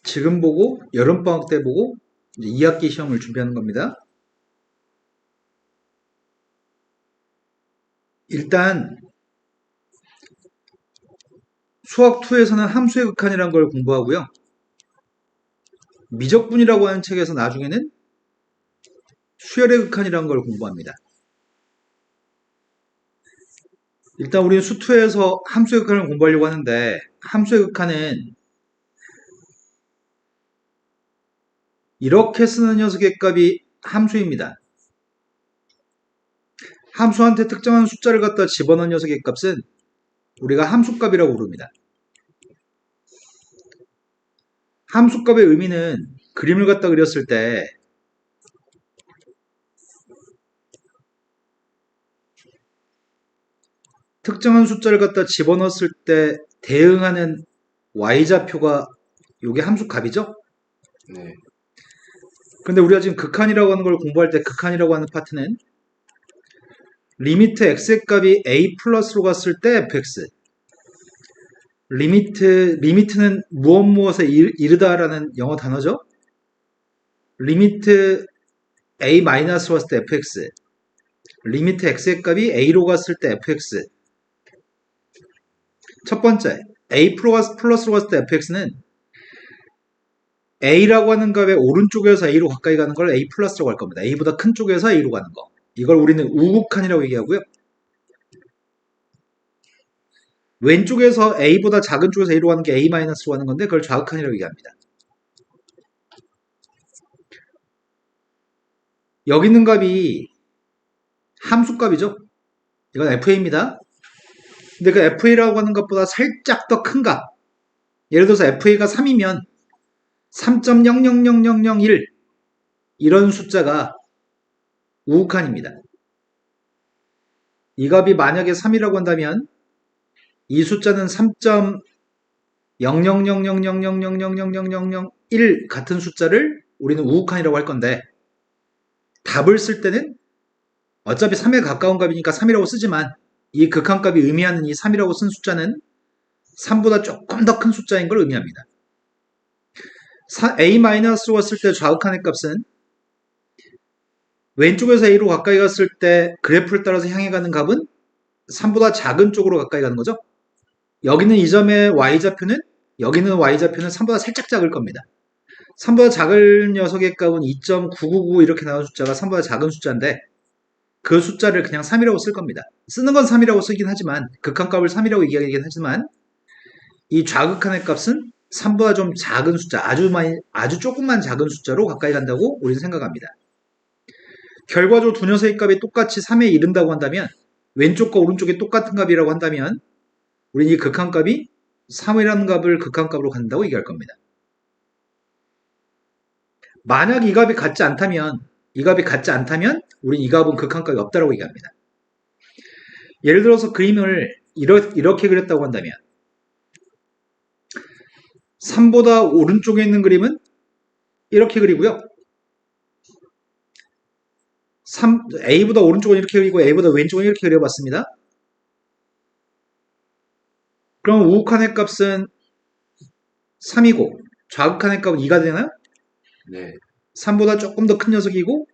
지금 보고 여름방학 때 보고 이제 2학기 시험을 준비하는 겁니다. 일단 수학 2에서는 함수의 극한이라는 걸 공부하고요. 미적분이라고 하는 책에서 나중에는 수열의 극한이라는 걸 공부합니다. 일단 우리는 수2에서 함수의 극한을 공부하려고 하는데 함수의 극한은 이렇게 쓰는 녀석의 값이 함수입니다. 함수한테 특정한 숫자를 갖다 집어넣은 녀석의 값은 우리가 함수값이라고 부릅니다. 함수값의 의미는 그림을 갖다 그렸을 때 특정한 숫자를 갖다 집어넣었을 때 대응하는 y좌표가 이게 함수값이죠? 네. 근데 우리가 지금 극한이라고 하는 걸 공부할 때 극한이라고 하는 파트는 리미트 x의 값이 a 플러스로 갔을 때 fx 리미트는 무엇에 이르다라는 영어 단어죠? 리미트 a 마이너스로 갔을 때 fx 리미트 x의 값이 a로 갔을 때 fx 첫 번째 a 플러스로 갔을 때 fx는 a라고 하는 값의 오른쪽에서 a로 가까이 가는 걸 a 플러스라고 할 겁니다. a보다 큰 쪽에서 a로 가는 거. 이걸 우리는 우극한이라고 얘기하고요. 왼쪽에서 a보다 작은 쪽에서 a로 가는 게 a 마이너스로 가는 건데 그걸 좌극한이라고 얘기합니다. 여기 있는 값이 함수값이죠. 이건 fa입니다. 근데 그 fa라고 하는 것보다 살짝 더 큰 값. 예를 들어서 fa가 3이면 3.0000001 이런 숫자가 우극한입니다. 이 값이 만약에 3이라고 한다면 이 숫자는 3.0000000000001 같은 숫자를 우리는 우극한이라고 할 건데 답을 쓸 때는 어차피 3에 가까운 값이니까 3이라고 쓰지만 이 극한값이 의미하는 이 3이라고 쓴 숫자는 3보다 조금 더 큰 숫자인 걸 의미합니다. a-로 왔을 때 좌극한의 값은 왼쪽에서 a로 가까이 갔을 때 그래프를 따라서 향해 가는 값은 3보다 작은 쪽으로 가까이 가는 거죠. 여기는 이 점의 y좌표는 여기는 y좌표는 3보다 살짝 작을 겁니다. 3보다 작은 녀석의 값은 2.999 이렇게 나온 숫자가 3보다 작은 숫자인데 그 숫자를 그냥 3이라고 쓸 겁니다. 쓰는 건 3이라고 쓰긴 하지만 극한값을 3이라고 얘기하긴 하지만 이 좌극한의 값은 3보다 좀 작은 숫자, 아주 조금만 작은 숫자로 가까이 간다고 우리는 생각합니다. 결과적으로 두 녀석의 값이 똑같이 3에 이른다고 한다면 왼쪽과 오른쪽이 똑같은 값이라고 한다면 우리는 이 극한값이 3이라는 값을 극한값으로 갖는다고 얘기할 겁니다. 만약 이 값이 같지 않다면 우리는 이 값은 극한값이 없다고 얘기합니다. 예를 들어서 그림을 이렇게 그렸다고 한다면 3보다 오른쪽에 있는 그림은 이렇게 그리고요. A보다 오른쪽은 이렇게 그리고 A보다 왼쪽은 이렇게 그려봤습니다. 그럼 우극한의 값은 3이고 좌극한의 값은 2가 되나요? 네. 3보다 조금 더 큰 녀석이고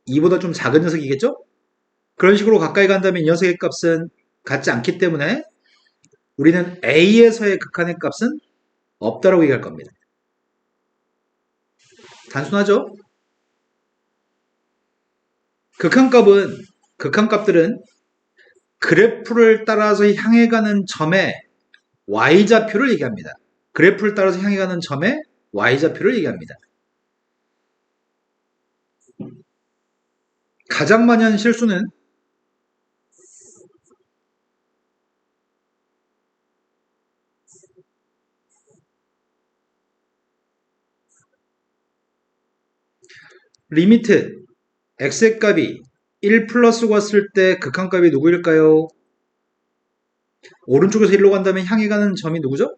2보다 좀 작은 녀석이겠죠? 그런 식으로 가까이 간다면 이 녀석의 값은 같지 않기 때문에 우리는 A에서의 극한의 값은 없다라고 얘기할 겁니다. 단순하죠? 극한값들은 그래프를 따라서 향해 가는 점의 y좌표를 얘기합니다. 그래프를 따라서 향해 가는 점의 y좌표를 얘기합니다. 가장 많이 하는 실수는 리미트 x의 값이 1 플러스로 갔을 때 극한값이 누구일까요? 오른쪽에서 1로 간다면 향해 가는 점이 누구죠?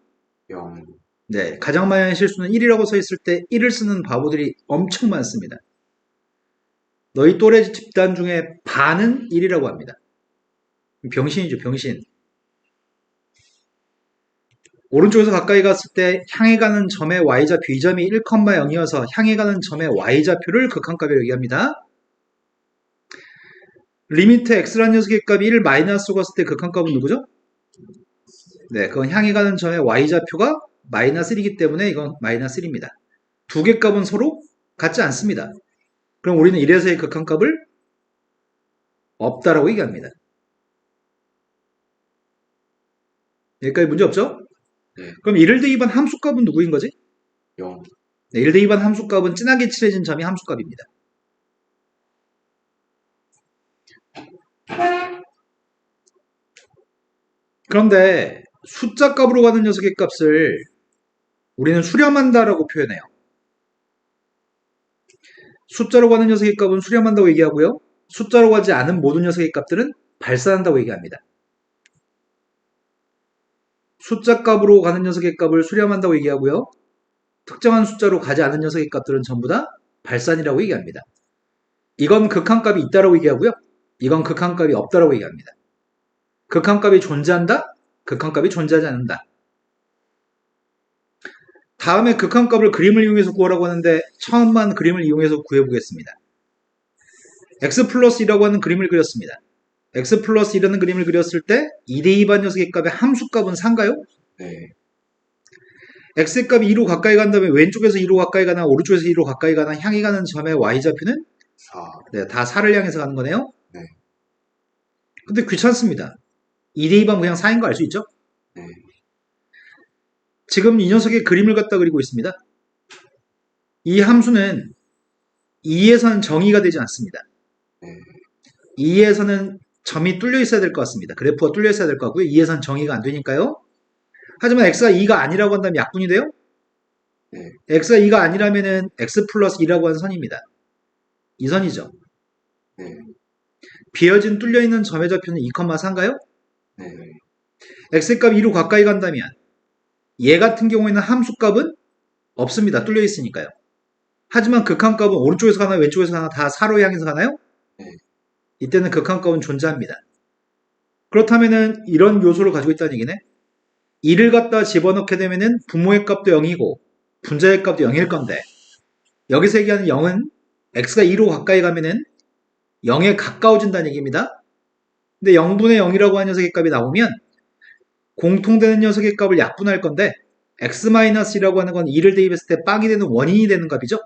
0. 네, 가장 많이 하는 실수는 1이라고 서 있을 때 1을 쓰는 바보들이 엄청 많습니다. 너희 또래 집단 중에 반은 1이라고 합니다. 병신이죠, 병신. 오른쪽에서 가까이 갔을 때 향해 가는 점의 y좌표 이 점이 1,0이어서 향해 가는 점의 y좌표를 극한값이라고 얘기합니다. 리미트 x라는 녀석의 값이 1 마이너스로 갔을 때 극한값은 누구죠? 네, 그건 향해 가는 점의 y좌표가 마이너스 1이기 때문에 이건 마이너스 1입니다. 두 개 값은 서로 같지 않습니다. 그럼 우리는 1에서의 극한값을 없다라고 얘기합니다. 여기까지 문제 없죠? 네. 그럼 1을 대입한 함수값은 누구인 거지? 0. 네, 1을 대입한 함수값은 진하게 칠해진 점이 함수값입니다. 그런데 숫자 값으로 가는 녀석의 값을 우리는 수렴한다라고 표현해요. 숫자로 가는 녀석의 값은 수렴한다고 얘기하고요. 숫자로 가지 않은 모든 녀석의 값들은 발산한다고 얘기합니다. 숫자 값으로 가는 녀석의 값을 수렴한다고 얘기하고요. 특정한 숫자로 가지 않은 녀석의 값들은 전부 다 발산이라고 얘기합니다. 이건 극한값이 있다라고 얘기하고요. 이건 극한값이 없다라고 얘기합니다. 극한값이 존재한다? 극한값이 존재하지 않는다. 다음에 극한값을 그림을 이용해서 구하라고 하는데 처음만 그림을 이용해서 구해보겠습니다. x 플러스 1이라고 하는 그림을 그렸습니다. x 플러스 1이라는 그림을 그렸을 때 2대2반 녀석의 값의 함수값은 4인가요? 네. x의 값이 2로 가까이 간다면 왼쪽에서 2로 가까이 가나 오른쪽에서 2로 가까이 가나 향해 가는 점의 y좌표는 4. 네, 다 4를 향해서 가는 거네요. 네. 근데 귀찮습니다. 2대2반 그냥 4인 거 알 수 있죠? 네. 지금 이 녀석의 그림을 갖다 그리고 있습니다. 이 함수는 2에서는 정의가 되지 않습니다. 네. 2에서는 점이 뚫려 있어야 될 것 같습니다. 그래프가 뚫려 있어야 될 것 같고요. 2에서는 정의가 안 되니까요. 하지만 x가 2가 아니라고 한다면 약분이 돼요? 네. x가 2가 아니라면은 x 플러스 2라고 하는 선입니다. 이 선이죠. 네. 비어진 뚫려 있는 점의 좌표는 2,4인가요? 네. x의 값이 2로 가까이 간다면 얘 같은 경우에는 함수값은 없습니다. 뚫려 있으니까요. 하지만 극한값은 오른쪽에서 가나 왼쪽에서 가나 다 4로 향해서 가나요? 네. 이때는 극한값은 존재합니다. 그렇다면은 이런 요소를 가지고 있다는 얘기네. 2를 갖다 집어넣게 되면은 분모의 값도 0이고 분자의 값도 0일 건데 여기서 얘기하는 0은 x가 2로 가까이 가면은 0에 가까워진다는 얘기입니다. 근데 0분의 0이라고 하는 녀석의 값이 나오면 공통되는 녀석의 값을 약분할 건데 x-2라고 하는 건 2를 대입했을 때 빵이 되는 원인이 되는 값이죠.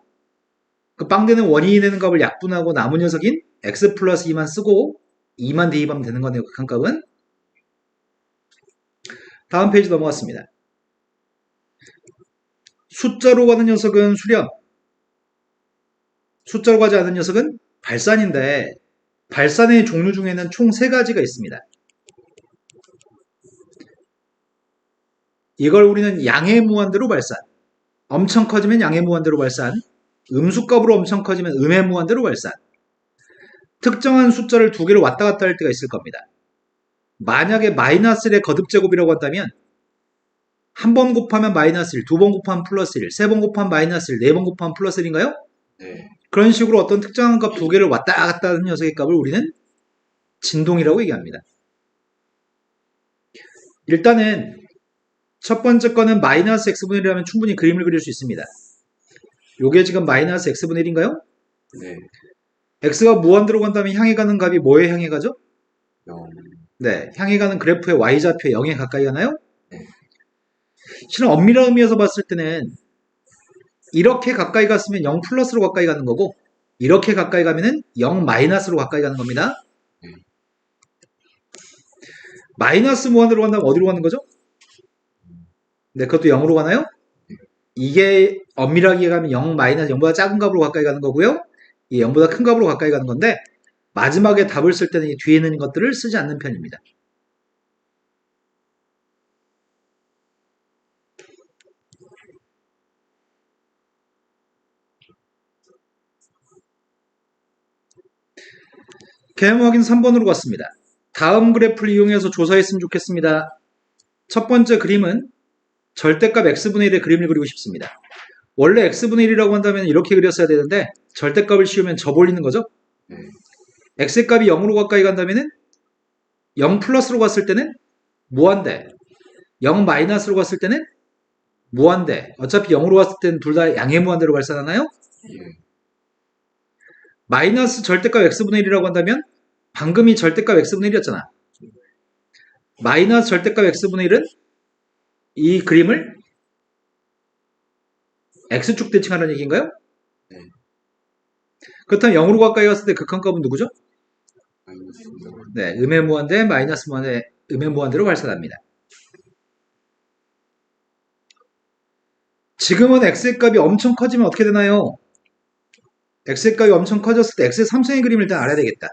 그 빵 되는 원인이 되는 값을 약분하고 남은 녀석인 x 플러스 2만 쓰고 2만 대입하면 되는 거네요. 극한값은. 다음 페이지 넘어갔습니다. 숫자로 가는 녀석은 수렴, 숫자로 가지 않은 녀석은 발산인데 발산의 종류 중에는 총 3가지가 있습니다. 이걸 우리는 양의 무한대로 발산, 엄청 커지면 양의 무한대로 발산, 음수값으로 엄청 커지면 음의 무한대로 발산. 특정한 숫자를 두 개로 왔다 갔다 할 때가 있을 겁니다. 만약에 마이너스 1의 거듭제곱이라고 한다면 한 번 곱하면 마이너스 1, 두 번 곱하면 플러스 1, 세 번 곱하면 마이너스 1, 네 번 곱하면 플러스 1인가요? 네. 그런 식으로 어떤 특정한 값 두 개를 왔다 갔다 하는 녀석의 값을 우리는 진동이라고 얘기합니다. 일단은 첫 번째 거는 마이너스 x분의 1이라면 충분히 그림을 그릴 수 있습니다. 요게 지금 마이너스 x분의 1인가요? 네. x가 무한대로 간다면 향해 가는 값이 뭐에 향해 가죠? 0. 네, 향해 가는 그래프의 y좌표 0에 가까이 가나요? 네. 실은 엄밀한 의미에서 봤을 때는 이렇게 가까이 갔으면 0 플러스로 가까이 가는 거고 이렇게 가까이 가면은 0 마이너스로 가까이 가는 겁니다. 마이너스 무한대로 간다면 어디로 가는 거죠? 네, 그것도 0으로 가나요? 이게 엄밀하게 가면 0 마이너스 0보다 작은 값으로 가까이 가는 거고요. 이 0보다 큰 값으로 가까이 가는 건데 마지막에 답을 쓸 때는 이 뒤에 있는 것들을 쓰지 않는 편입니다. 개념 확인 3번으로 갔습니다. 다음 그래프를 이용해서 조사했으면 좋겠습니다. 첫 번째 그림은 절대값 x분의 1의 그림을 그리고 싶습니다. 원래 x분의 1이라고 한다면 이렇게 그렸어야 되는데 절대값을 씌우면 저 볼리는 거죠? 네. x의 값이 0으로 가까이 간다면 0 플러스로 갔을 때는 무한대 0 마이너스로 갔을 때는 무한대. 어차피 0으로 갔을 때는 둘 다 양의 무한대로 발산하나요? 예. 마이너스 절대값 x분의 1이라고 한다면 방금이 절대값 x분의 1이었잖아. 마이너스 절대값 x분의 1은 이 그림을 x축 대칭하라는 얘기인가요? 네. 그렇다면 0으로 가까이 갔을 때 극한값은 누구죠? 마이너스. 네, 음의 무한대, 마이너스 무한대, 음의 무한대로 발산합니다. 지금은 x의 값이 엄청 커지면 어떻게 되나요? x의 값이 엄청 커졌을 때 x의 삼성의 그림을 일단 알아야 되겠다.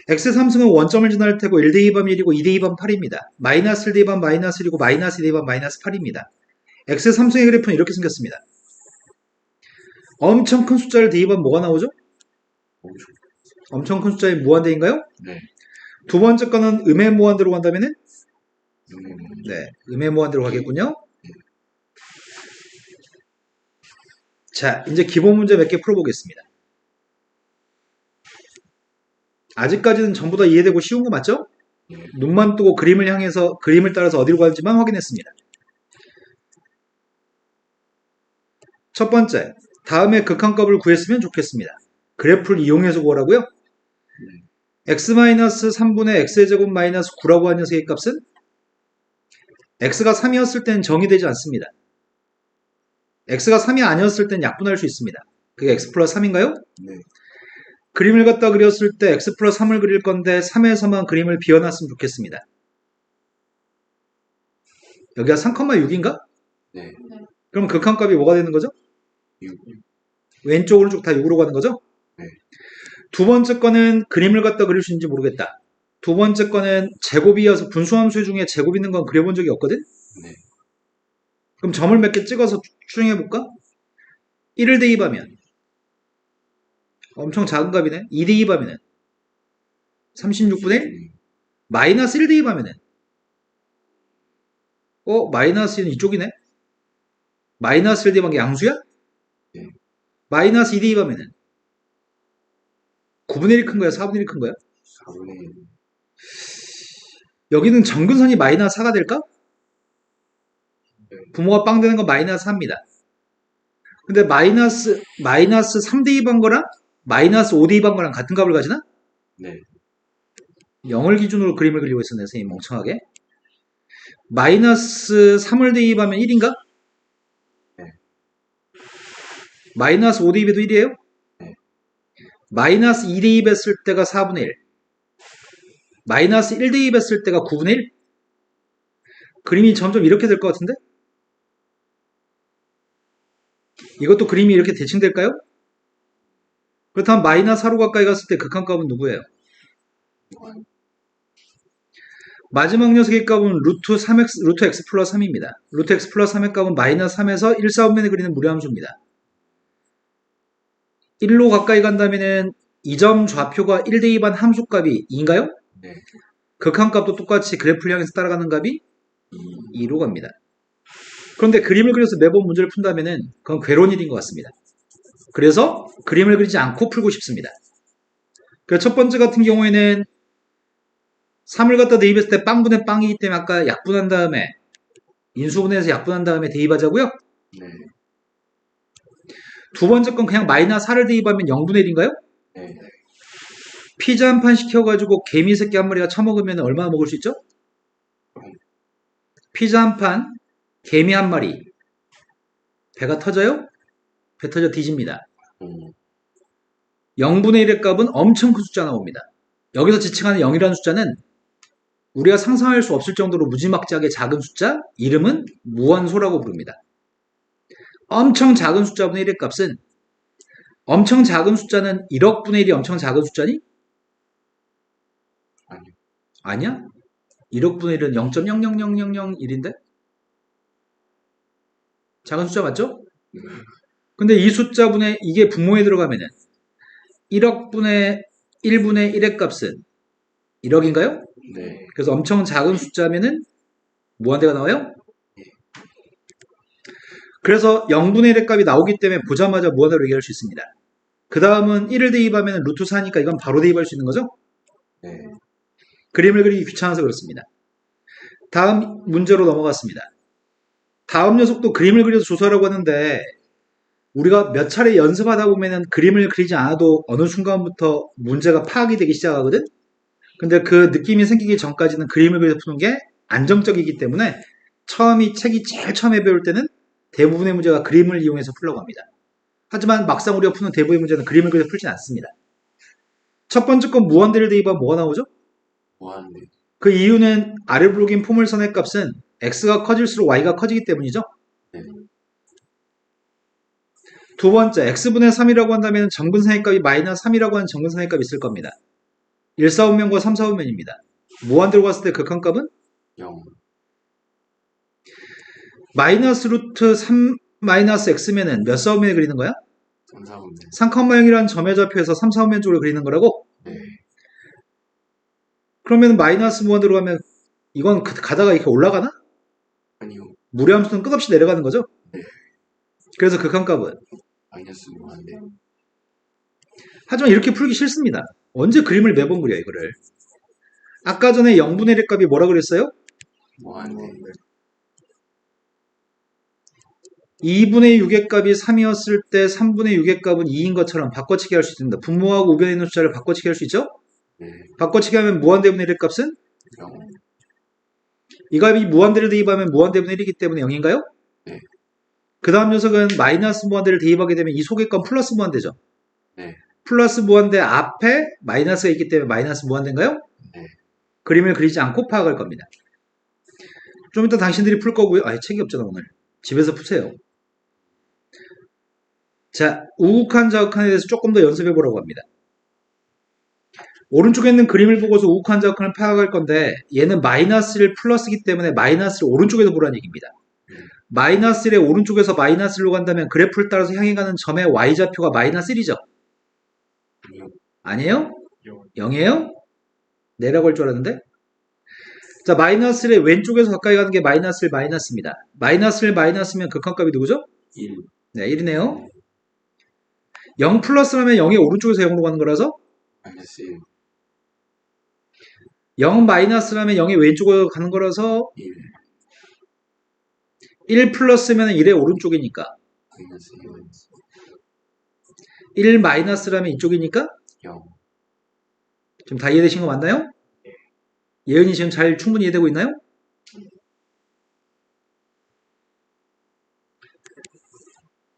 x의 삼성은 원점을 지날 테고 1대2번 1이고 2대2번 8입니다. 마이너스 1대2번 마이너스 1이고 마이너스 2대2번 마이너스 8입니다. x의 삼성의 그래프는 이렇게 생겼습니다. 엄청 큰 숫자를 대입하면 뭐가 나오죠? 엄청 큰 숫자의 무한대인가요? 네. 두 번째 거는 음의 무한대로 간다면은 음. 네, 음의 무한대로 가겠군요. 자, 이제 기본 문제 몇 개 풀어보겠습니다. 아직까지는 전부 다 이해되고 쉬운 거 맞죠? 예. 눈만 뜨고 그림을 향해서 그림을 따라서 어디로 갈지만 확인했습니다. 첫 번째, 다음에 극한값을 구했으면 좋겠습니다. 그래프를 이용해서 구하라고요? x-3분의 x의 제곱 마이너스 9라고 하는 녀석의 값은 x가 3이었을 때는 정의되지 않습니다. x가 3이 아니었을 때는 약분할 수 있습니다. 그게 x 플러스 3인가요? 네. 그림을 갖다 그렸을 때 x 플러스 3을 그릴 건데 3에서만 그림을 비워놨으면 좋겠습니다. 여기가 3,6인가? 네. 그럼 극한값이 뭐가 되는 거죠? 6. 왼쪽 오른쪽 다 6으로 가는 거죠? 네. 두 번째 거는 그림을 갖다 그릴 수 있는지 모르겠다. 두 번째 거는 제곱이어서 분수함수 중에 제곱 있는 건 그려본 적이 없거든? 네. 그럼 점을 몇 개 찍어서 추정해볼까? 1을 대입하면 엄청 작은 값이네. 2 대입하면 36분의 1? 마이너스 1 대입하면 마이너스 1은 이쪽이네? 마이너스 1 대입한 게 양수야? 네. 마이너스 2 대입하면 9분의 1이 큰 거야? 4분의 1이 큰 거야? 4분의 1. 여기는 정근선이 마이너스 4가 될까? 네. 부모가 빵 되는 건 마이너스 4입니다. 근데 마이너스 3 대입한 거랑 마이너스 5 대입한 거랑 같은 값을 가지나? 네. 0을 기준으로 그림을 그리고 있었네, 선생님 멍청하게. 마이너스 3을 대입하면 1인가? 네. 마이너스 5 대입해도 1이에요? 네. 마이너스 2 대입했을 때가 4분의 1. 마이너스 1 대입했을 때가 9분의 1? 그림이 점점 이렇게 될 것 같은데? 이것도 그림이 이렇게 대칭될까요? 그렇다면 마이너스 4로 가까이 갔을 때 극한값은 누구예요? 마지막 녀석의 값은 루트 x 플러스 3입니다. 루트 x 플러스 3의 값은 마이너스 3에서 1, 4분면에 그리는 무리함수입니다. 1로 가까이 간다면 이 점 좌표가 1 대입한 함수값이 2인가요? 네. 극한값도 똑같이 그래프를 향해서 따라가는 값이 2로 갑니다. 그런데 그림을 그려서 매번 문제를 푼다면 그건 괴로운 일인 것 같습니다. 그래서 그림을 그리지 않고 풀고 싶습니다. 그래서 첫 번째 같은 경우에는 3을 갖다 대입했을 때 빵분의 빵이기 때문에 아까 약분한 다음에 인수분해해서 약분한 다음에 대입하자고요. 네. 두 번째 건 그냥 마이너스 4를 대입하면 0분의 1인가요? 네. 피자 한 판 시켜가지고 개미 새끼 한 마리가 처먹으면 얼마나 먹을 수 있죠? 피자 한 판, 개미 한 마리. 배가 터져요? 배 터져 뒤집니다. 0분의 1의 값은 엄청 큰 숫자 나옵니다. 여기서 지칭하는 0이라는 숫자는 우리가 상상할 수 없을 정도로 무지막지하게 작은 숫자, 이름은 무한소라고 부릅니다. 엄청 작은 숫자분의 1의 값은 엄청 작은 숫자는 1억 분의 1이 엄청 작은 숫자니? 아니요. 아니야? 1억 분의 1은 0.00001인데? 작은 숫자 맞죠? 근데 이 숫자분의 이게 분모에 들어가면은 1억 분의 1분의 1의 값은 1억인가요? 네. 그래서 엄청 작은 숫자면은 무한대가 나와요? 그래서 0분의 1의 값이 나오기 때문에 보자마자 무한대로 얘기할 수 있습니다. 그 다음은 1을 대입하면 루트 4니까 이건 바로 대입할 수 있는 거죠? 네. 그림을 그리기 귀찮아서 그렇습니다. 다음 문제로 넘어갔습니다. 다음 녀석도 그림을 그려서 조사하라고 하는데 우리가 몇 차례 연습하다 보면은 그림을 그리지 않아도 어느 순간부터 문제가 파악이 되기 시작하거든? 근데 그 느낌이 생기기 전까지는 그림을 그려서 푸는 게 안정적이기 때문에 책이 제일 처음에 배울 때는 대부분의 문제가 그림을 이용해서 풀려고 합니다. 하지만 막상 우리가 푸는 대부분의 문제는 그림을 그려서 풀진 않습니다. 첫 번째 건 무한대를 대입하면 뭐가 나오죠? 무한대. 그 이유는 아래 블록인 포물선의 값은 x가 커질수록 y가 커지기 때문이죠. 네. 두 번째, x분의 3이라고 한다면 정근선의 값이 마이너스 3이라고 하는 정근선의 값이 있을 겁니다. 1, 4분면과 3, 4분면입니다. 무한대로 갔을 때 극한값은? 0. 마이너스 루트 3 마이너스 x면은 몇 4분면에 그리는 거야? 3, 4분면. 3,0이라는 점의 좌표에서 3, 4분면 쪽으로 그리는 거라고? 네. 그러면 마이너스 무한대로 가면 이건 가다가 이렇게 올라가나? 아니요. 무리 함수는 끝없이 내려가는 거죠? 네. 그래서 극한값은? 마이너스 무한대. 하지만 이렇게 풀기 싫습니다. 언제 그림을 매번 그려 이거를. 아까 전에 0분의 1의 값이 뭐라 그랬어요? 무한대. 2분의 6의 값이 3이었을 때 3분의 6의 값은 2인 것처럼 바꿔치기 할 수 있습니다. 분모하고 우변에 있는 숫자를 바꿔치기 할 수 있죠? 네. 바꿔치기 하면 무한대분의 1의 값은? 0. 이 값이 무한대를 대입하면 무한대분의 1이기 때문에 0인가요? 네. 그 다음 녀석은 마이너스 무한대를 대입하게 되면 이 속의 건 플러스 무한대죠. 네. 플러스 무한대 앞에 마이너스가 있기 때문에 마이너스 무한대인가요? 네. 그림을 그리지 않고 파악할 겁니다. 좀 이따 당신들이 풀 거고요. 책이 없잖아 오늘. 집에서 푸세요. 자, 우욱한 자극한에 대해서 조금 더 연습해 보라고 합니다. 오른쪽에 있는 그림을 보고서 우욱한 자극한을 파악할 건데 얘는 마이너스 1 플러스이기 때문에 마이너스 1 오른쪽에서 보라는 얘기입니다. 마이너스 1의 오른쪽에서 마이너스 1로 간다면 그래프를 따라서 향해 가는 점의 y좌표가 마이너스 1이죠? 아니에요? 0이에요? 내라고 할 줄 알았는데? 자, 마이너스 1의 왼쪽에서 가까이 가는 게 마이너스 1 마이너스입니다. 마이너스 1 마이너스면 극한값이 누구죠? 1. 네, 1이네요. 0 플러스라면 0의 오른쪽에서 0으로 가는 거라서 마이너스 1. 0 마이너스라면 0의 왼쪽으로 가는 거라서 1. 1 플러스면 1의 오른쪽이니까 마이너스 1 마이너스라면 이쪽이니까 0. 지금 다 이해되신 거 맞나요? 예은이 지금 잘 충분히 이해되고 있나요?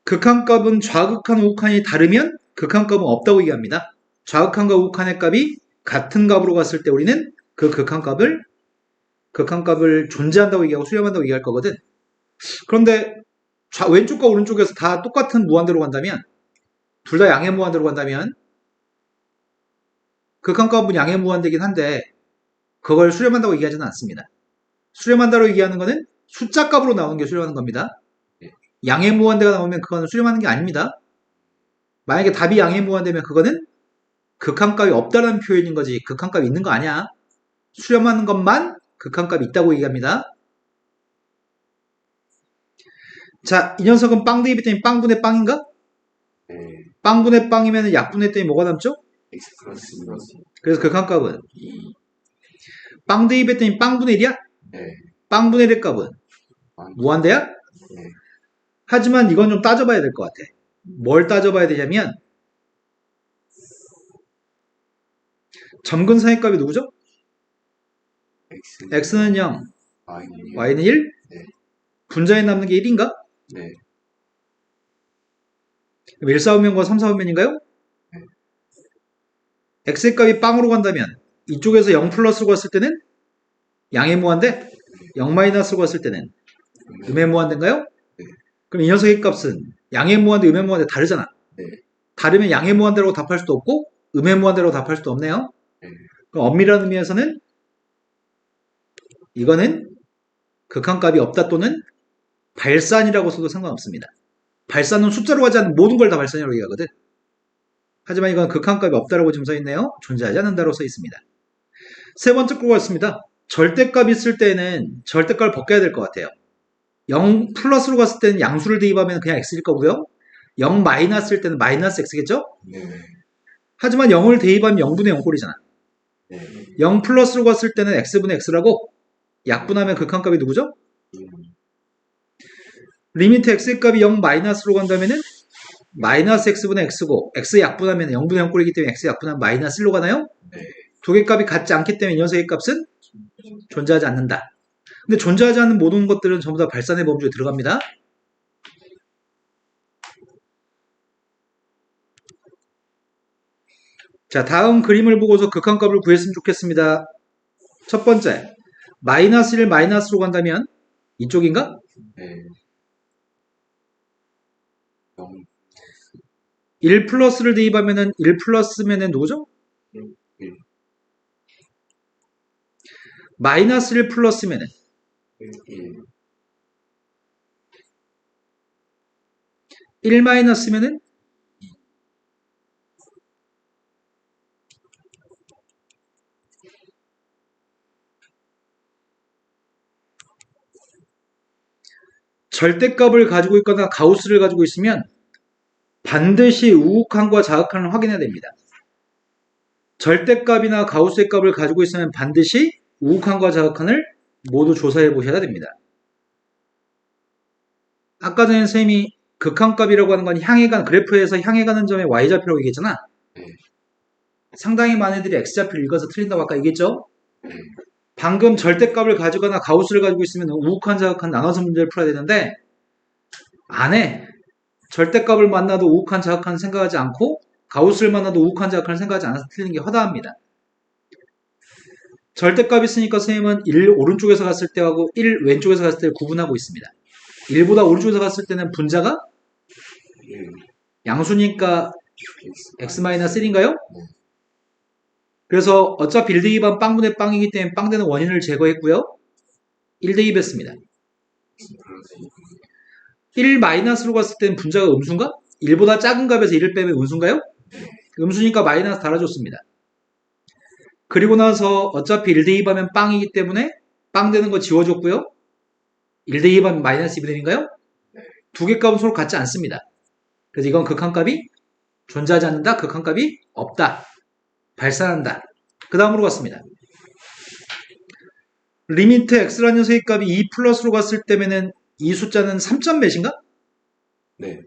극한값은 좌극한 우극한이 다르면 극한값은 없다고 얘기합니다. 좌극한과 우극한의 값이 같은 값으로 갔을 때 우리는 그 극한값을 존재한다고 얘기하고 수렴한다고 얘기할 거거든. 그런데 왼쪽과 오른쪽에서 다 똑같은 무한대로 간다면 둘 다 양의 무한대로 간다면 극한값은 양의 무한대긴 한데 그걸 수렴한다고 얘기하지는 않습니다. 수렴한다고 얘기하는 거는 숫자 값으로 나오는 게 수렴하는 겁니다. 양의 무한대가 나오면 그거는 수렴하는 게 아닙니다. 만약에 답이 양의 무한대면 그거는 극한값이 없다는 표현인 거지 극한값이 있는 거 아니야. 수렴하는 것만 극한값이 있다고 얘기합니다. 자, 이 녀석은 빵 대입했더니 빵분의 빵인가? 네. 빵분의 빵이면 약분의 했더니 뭐가 남죠? x 플러스 2. 그래서 극한값은 2. 빵 대입했더니 빵분의 1이야? 네. 빵분의 1의 값은 무한대야? 네. 하지만 이건 좀 따져봐야 될 것 같아. 뭘 따져봐야 되냐면 점근선의 값이 누구죠? x는 0, y는 1. y는 1? 네. 분자에 남는 게 1인가? 네. 1, 4분면과 3, 4분면인가요? 네. x의 값이 빵으로 간다면 이쪽에서 0 플러스로 갔을 때는 양의 무한대? 0 마이너스로 갔을 때는 음의 무한대인가요? 네. 그럼 이 녀석의 값은 양의 무한대, 음의 무한대 다르잖아. 네. 다르면 양의 무한대라고 답할 수도 없고 음의 무한대라고 답할 수도 없네요. 네. 그럼 엄밀한 의미에서는 이거는 극한값이 없다 또는 발산이라고 써도 상관없습니다. 발산은 숫자로 가지 않는 모든 걸 다 발산이라고 얘기하거든. 하지만 이건 극한값이 없다라고 지금 써있네요. 존재하지 않는다로 써있습니다. 세 번째 거 같습니다. 절대값이 있을 때는 절대값을 벗겨야 될 것 같아요. 0 플러스로 갔을 때는 양수를 대입하면 그냥 x일 거고요. 0 마이너스일 때는 마이너스 x겠죠? 네. 하지만 0을 대입하면 0분의 0꼴이잖아. 네. 0 플러스로 갔을 때는 x분의 x라고 약분하면 극한값이 누구죠? 음, 리미트 x의 값이 0 마이너스로 간다면은 마이너스 x분의 x고 x 약분하면 0분의 0 꼴이기 때문에 x 약분하면 마이너스 1로 가나요? 네. 두 개 값이 같지 않기 때문에 이 녀석의 값은 존재하지 않는다. 근데 존재하지 않는 모든 것들은 전부 다 발산의 범주에 들어갑니다. 자, 다음 그림을 보고서 극한값을 구했으면 좋겠습니다. 첫 번째, 마이너스 1 마이너스로 간다면 이쪽인가? 네. 0, 1 플러스를 대입하면은 1 플러스면은 누구죠? 1, 마이너스 1 플러스면은 1, 1 마이너스면은 절대값을 가지고 있거나 가우스를 가지고 있으면 반드시 우극한과 자극한을 확인해야 됩니다. 절대값이나 가우스의 값을 가지고 있으면 반드시 우극한과 자극한을 모두 조사해 보셔야 됩니다. 아까 전에 선생님이 극한값이라고 하는 건 향해 가는 그래프에서 향해 가는 점의 y좌표라고 얘기했잖아. 네. 상당히 많은 애들이 x좌표를 읽어서 틀린다고 아까 얘기했죠. 네. 방금 절대값을 가지거나 가우스를 가지고 있으면 우극한 자극한 나눠서 문제를 풀어야 되는데 안 해. 절대값을 만나도 우극한 자극한 생각하지 않고 가우스를 만나도 우극한 자극한 생각하지 않아서 틀리는 게 허다합니다. 절대값 있으니까 선생님은 1 오른쪽에서 갔을 때하고 1 왼쪽에서 갔을 때 구분하고 있습니다. 1보다 오른쪽에서 갔을 때는 분자가 1, 양수니까 x, x-1인가요? 그래서 어차피 1 대입은 빵분의 빵이기 때문에 빵 되는 원인을 제거했고요. 1 대입했습니다. 플러스 1 마이너스로 갔을 때는 분자가 음수인가? 1보다 작은 값에서 1을 빼면 음수인가요? 음수니까 마이너스 달아줬습니다. 그리고 나서 어차피 1 대입하면 빵이기 때문에 빵 되는 거 지워줬고요. 1 대입하면 마이너스 2분의 1인가요? 두 개 값은 서로 같지 않습니다. 그래서 이건 극한값이 존재하지 않는다. 극한값이 없다. 발산한다. 그 다음으로 갔습니다. 리미트 x라는 녀석의 값이 2 플러스로 갔을 때면은 이 숫자는 3점 몇인가? 네.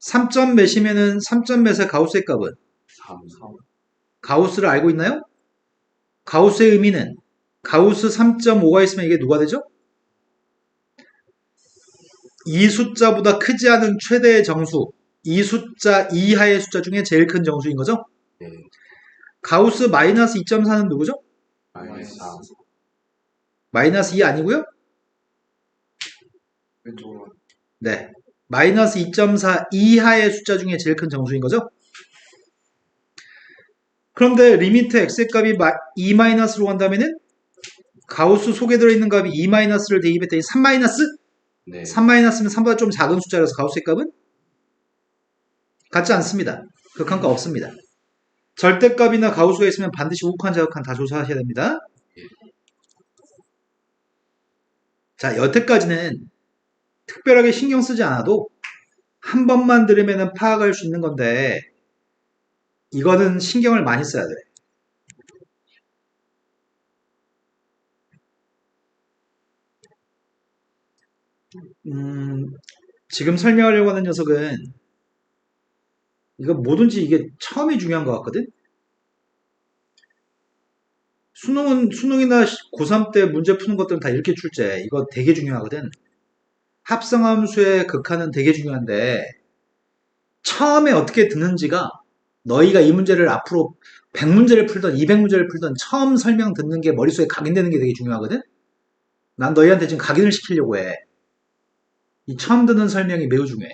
3점 몇이면은 3점 몇의 가우스의 값은 3, 3, 가우스를 알고 있나요? 가우스의 의미는 가우스 3.5가 있으면 이게 누가 되죠? 이 숫자보다 크지 않은 최대의 정수, 이 숫자 이하의 숫자 중에 제일 큰 정수인 거죠? 네. 가우스 마이너스 2.4는 누구죠? 마이너스 4, 마이너스 2 아니고요? 왼쪽으로 네. 마이너스 2.4 이하의 숫자 중에 제일 큰 정수인 거죠? 그런데 리미트 x의 값이 2 마이너스로 간다면은 가우스 속에 들어있는 값이 2 마이너스를 대입했더니 3 마이너스? 네. 3 마이너스는 3보다 좀 작은 숫자라서 가우스의 값은 같지 않습니다. 극한값 없습니다. 절대값이나 가우스가 있으면 반드시 우극한, 자극한 다 조사하셔야 됩니다. 자, 여태까지는 특별하게 신경 쓰지 않아도 한 번만 들으면 파악할 수 있는 건데 이거는 신경을 많이 써야 돼. 지금 설명하려고 하는 녀석은 이거 뭐든지 이게 처음이 중요한 것 같거든? 수능이나 고3 때 문제 푸는 것들은 다 이렇게 출제. 이거 되게 중요하거든. 합성함수의 극한은 되게 중요한데 처음에 어떻게 듣는지가 너희가 이 문제를 앞으로 100문제를 풀던 200문제를 풀던 처음 설명 듣는 게 머릿속에 각인되는 게 되게 중요하거든? 난 너희한테 지금 각인을 시키려고 해. 이 처음 듣는 설명이 매우 중요해.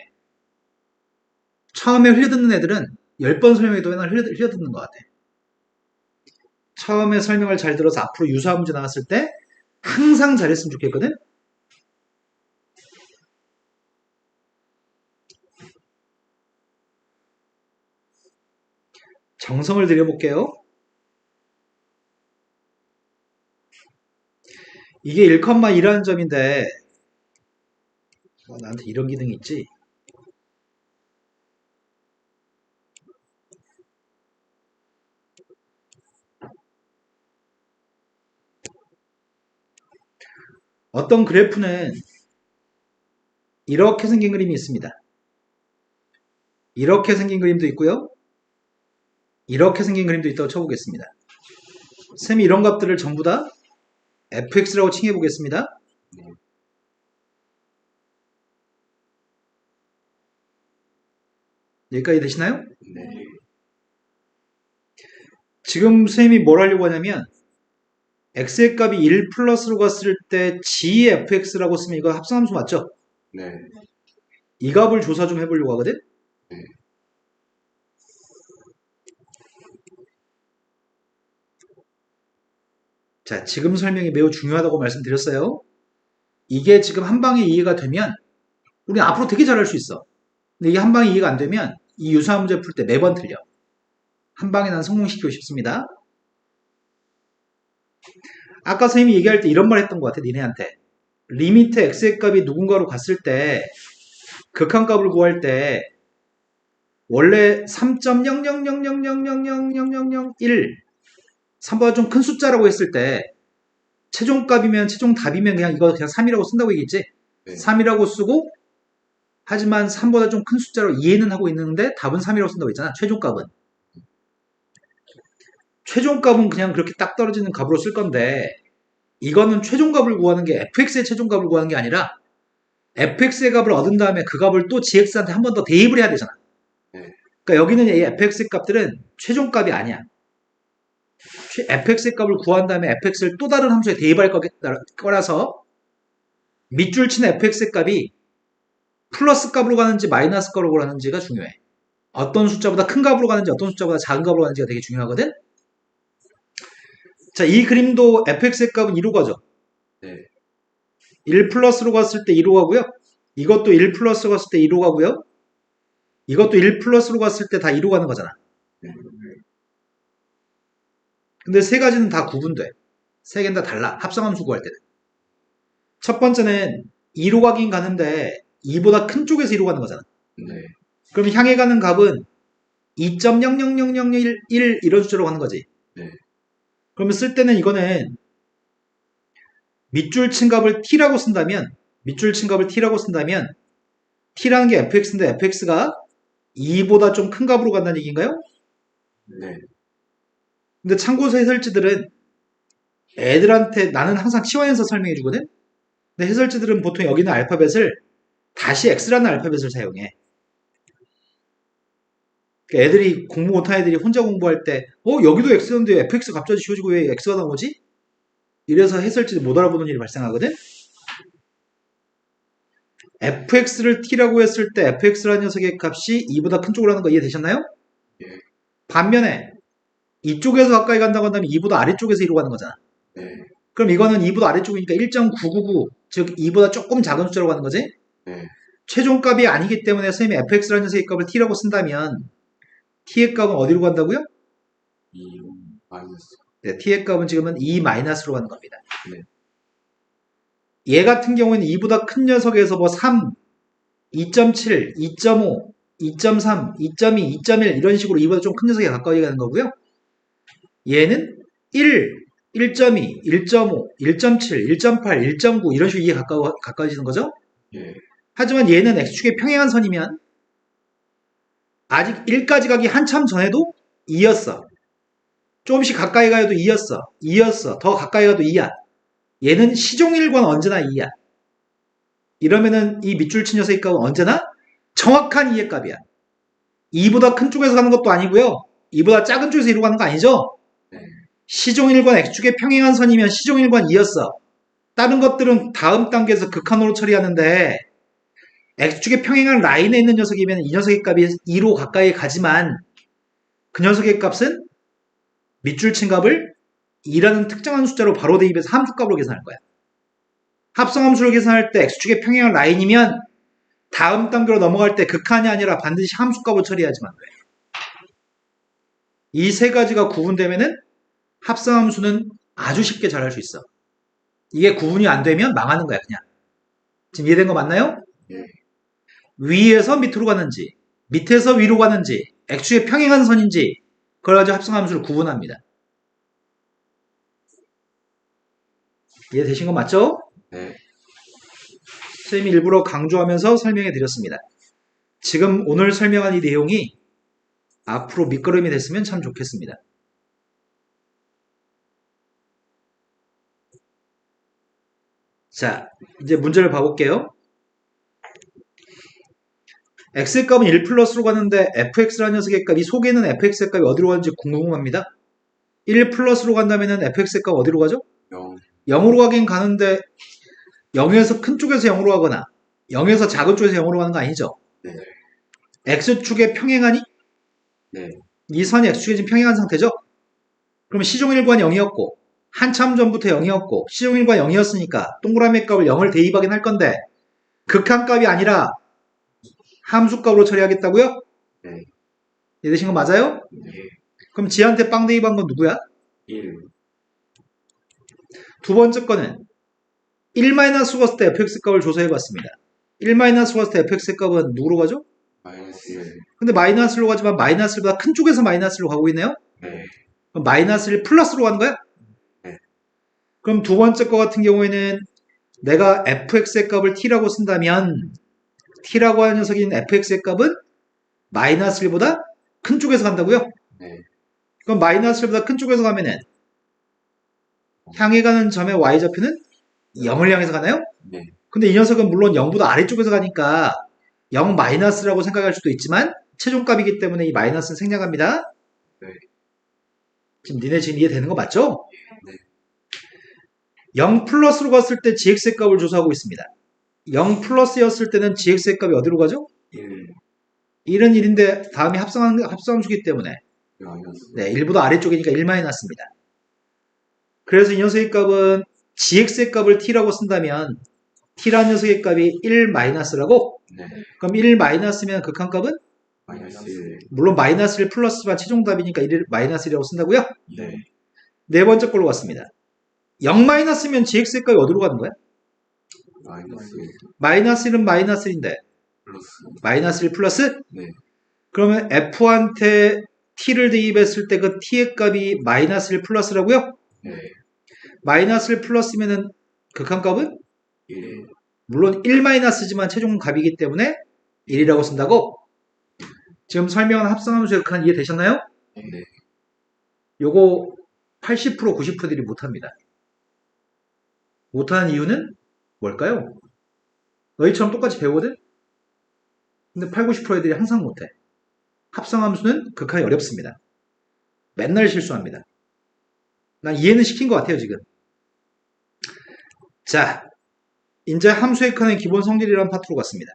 처음에 흘려듣는 애들은 10번 설명해도 맨날 흘려듣는 것 같아. 처음에 설명을 잘 들어서 앞으로 유사한 문제 나왔을 때 항상 잘했으면 좋겠거든? 정성을 들여볼게요. 이게 1,2라는 점인데 나한테 이런 기능이 있지? 어떤 그래프는 이렇게 생긴 그림이 있습니다. 이렇게 생긴 그림도 있고요. 이렇게 생긴 그림도 있다고 쳐보겠습니다. 쌤이 이런 값들을 전부 다 fx라고 칭해 보겠습니다. 여기까지 되시나요? 네. 지금 쌤이 뭘 하려고 하냐면 x의 값이 1 플러스로 갔을 때 gfx라고 쓰면 이거 합성함수 맞죠? 네. 이 값을 조사 좀 해보려고 하거든? 네. 자, 지금 설명이 매우 중요하다고 말씀드렸어요. 이게 지금 한 방에 이해가 되면 우리 앞으로 되게 잘할 수 있어. 근데 이게 한 방에 이해가 안 되면 이 유사한 문제 풀 때 매번 틀려. 한 방에 난 성공시키고 싶습니다. 아까 선생님이 얘기할 때 이런 말 했던 것 같아, 니네한테. 리미트 x의 값이 누군가로 갔을 때 극한값을 구할 때 원래 3.00000000001 3보다 좀 큰 숫자라고 했을 때 최종값이면 최종 답이면 그냥 이거 그냥 3이라고 쓴다고 얘기했지. 네. 3이라고 쓰고 하지만 3보다 좀 큰 숫자로 이해는 하고 있는데 답은 3이라고 쓴다고 했잖아. 최종값은. 최종값은 그냥 그렇게 딱 떨어지는 값으로 쓸 건데 이거는 최종값을 구하는 게 fx의 최종값을 구하는 게 아니라 fx의 값을 얻은 다음에 그 값을 또 gx한테 한 번 더 대입을 해야 되잖아. 네. 그러니까 여기는 이 fx의 값들은 최종값이 아니야. fx의 값을 구한 다음에 fx를 또 다른 함수에 대입할 거라서 밑줄 친 fx의 값이 플러스 값으로 가는지 마이너스 값으로 가는지가 중요해. 어떤 숫자보다 큰 값으로 가는지 어떤 숫자보다 작은 값으로 가는지가 되게 중요하거든. 자, 이 그림도 fx의 값은 2로 가죠. 네. 1 플러스로 갔을 때 2로 가고요. 이것도 1 플러스로 갔을 때 2로 가고요. 이것도 1 플러스로 갔을 때 다 2로 가는 거잖아. 네. 근데 세 가지는 다 구분돼. 세 개는 다 달라. 합성함수 구할 때는. 첫 번째는 2로 가긴 가는데 2보다 큰 쪽에서 2로 가는 거잖아. 네. 그럼 향해 가는 값은 2.0000001 이런 숫자로 가는 거지. 네. 그러면 쓸 때는 이거는 밑줄 친 값을 t라고 쓴다면 t라는 게 fx인데 fx가 2보다 좀 큰 값으로 간다는 얘기인가요? 네. 근데 참고서 해설지들은 애들한테 나는 항상 치환해서 설명해 주거든. 근데 해설지들은 보통 여기는 알파벳을 다시 x라는 알파벳을 사용해. 그러니까 애들이 공부 못한 애들이 혼자 공부할 때 여기도 x였는데 fx 갑자기 지워지고 왜 x가 나오지? 이래서 해설지를 못 알아보는 일이 발생하거든. fx를 t라고 했을 때 fx라는 녀석의 값이 2보다 큰 쪽으로 하는 거 이해되셨나요? 예. 반면에 이쪽에서 가까이 간다고 한다면 2보다 아래쪽에서 2로 가는 거잖아. 네. 그럼 이거는 2보다 아래쪽이니까 1.999 즉 2보다 조금 작은 숫자로 가는 거지. 네. 최종값이 아니기 때문에 선생님이 fx라는 녀석의 값을 t라고 쓴다면 t의 값은 어디로 간다고요? 2 마이너스. 네, t의 값은 지금은 2 마이너스로 가는 겁니다. 네. 얘 같은 경우에는 2보다 큰 녀석에서 뭐 3, 2.7, 2.5, 2.3, 2.2, 2.1 이런 식으로 2보다 좀 큰 녀석에 가까이 가는 거고요. 얘는 1, 1.2, 1.5, 1.7, 1.8, 1.9 이런 식으로 2에 가까워지는 거죠. 예. 하지만 얘는 x축의 평행한 선이면 아직 1까지 가기 한참 전에도 2였어. 조금씩 가까이 가도 2였어. 2였어. 더 가까이 가도 2야. 얘는 시종일관 언제나 2야. 이러면은 이 밑줄 친 녀석의 값은 언제나 정확한 2의 값이야. 2보다 큰 쪽에서 가는 것도 아니고요. 2보다 작은 쪽에서 2로 가는 거 아니죠? 네. 시종일관 x축의 평행한 선이면 시종일관 2였어. 다른 것들은 다음 단계에서 극한으로 처리하는데 x축의 평행한 라인에 있는 녀석이면 이 녀석의 값이 2로 가까이 가지만 그 녀석의 값은 밑줄 친 값을 2라는 특정한 숫자로 바로 대입해서 함수값으로 계산할 거야. 합성함수를 계산할 때 x축의 평행한 라인이면 다음 단계로 넘어갈 때 극한이 아니라 반드시 함수값을 처리해야지만 돼. 이 세 가지가 구분되면은 합성함수는 아주 쉽게 잘할 수 있어. 이게 구분이 안 되면 망하는 거야, 그냥. 지금 이해된 거 맞나요? 예. 위에서 밑으로 가는지, 밑에서 위로 가는지, x축의 평행한 선인지, 그걸 가지고 합성함수를 구분합니다. 이해되신 거 맞죠? 네. 선생님이 일부러 강조하면서 설명해 드렸습니다. 지금 오늘 설명한 이 내용이 앞으로 밑거름이 됐으면 참 좋겠습니다. 자, 이제 문제를 봐볼게요. x의 값은 1 플러스로 가는데 fx라는 녀석의 값, 이 속에 있는 fx의 값이 어디로 가는지 궁금합니다. 1 플러스로 간다면 fx의 값 어디로 가죠? 0. 0으로 가긴 가는데 0에서 큰 쪽에서 0으로 가거나 0에서 작은 쪽에서 0으로 가는 거 아니죠? 네. x축에 평행하니? 네. 이 선이 x축에 지금 평행한 상태죠? 그럼 시종일관 0이었고 한참 전부터 0이었고 시종일관 0이었으니까 동그라미 값을 0을 대입하긴 할 건데 극한값이 아니라 함수값으로 처리하겠다고요? 네. 이해되신 거 맞아요? 네. 그럼 지한테 빵 대입한 건 누구야? 1. 두 번째 거는 1-가 왔을 때 fx 값을 조사해 봤습니다. 1-가 왔을 때 fx 값은 누구로 가죠? 마이너스 1. 근데 마이너스로 가지만 마이너스보다 큰 쪽에서 마이너스로 가고 있네요? 네. 그럼 마이너스를 플러스로 가는 거야? 네. 그럼 두 번째 거 같은 경우에는 내가 fx의 값을 t라고 쓴다면 t라고 하는 녀석인 fx의 값은 마이너스 1보다 큰 쪽에서 간다고요? 네. 그럼 마이너스 1보다 큰 쪽에서 가면은 향해 가는 점의 y좌표는 0을 향해서 가나요? 네. 근데 이 녀석은 물론 0보다 아래쪽에서 가니까 0 마이너스라고 생각할 수도 있지만 최종값이기 때문에 이 마이너스는 생략합니다. 네. 지금 니네 지금 이해되는 거 맞죠? 네. 0 플러스로 갔을 때 gx의 값을 조사하고 있습니다. 0 플러스였을 때는 gx의 값이 어디로 가죠? 1. 1은 1인데 다음이 합성함수기 때문에 마이너스. 네, 1보다 아래쪽이니까 1 마이너스입니다. 그래서 이 녀석의 값은 gx의 값을 t라고 쓴다면 t라는 녀석의 값이 1 마이너스라고? 네. 그럼 1 마이너스면 극한값은? 마이너스 1. 물론 마이너스 1 플러스만 최종답이니까 1 마이너스 1이라고 쓴다고요? 네. 네 번째 걸로 갔습니다. 0 마이너스면 gx의 값이 어디로 가는 거야? 마이너스 1. 마이너스 1은 마이너스 1인데 플러스. 마이너스 1 플러스? 네. 그러면 f한테 t를 대입했을 때 그 t의 값이 마이너스 1 플러스라고요? 네. 마이너스 1 플러스면은 극한값은? 1. 물론 1 마이너스지만 최종 값이기 때문에 1이라고 쓴다고? 지금 설명한 합성함수의 극한 이해되셨나요? 네. 요거 80% 90%들이 못합니다. 못하는 이유는 뭘까요? 너희처럼 똑같이 배우거든? 근데 8, 90% 애들이 항상 못해. 합성함수는 극한이 어렵습니다. 맨날 실수합니다. 난 이해는 시킨 것 같아요, 지금. 자, 이제 함수의 극한의 기본 성질이라는 파트로 갔습니다.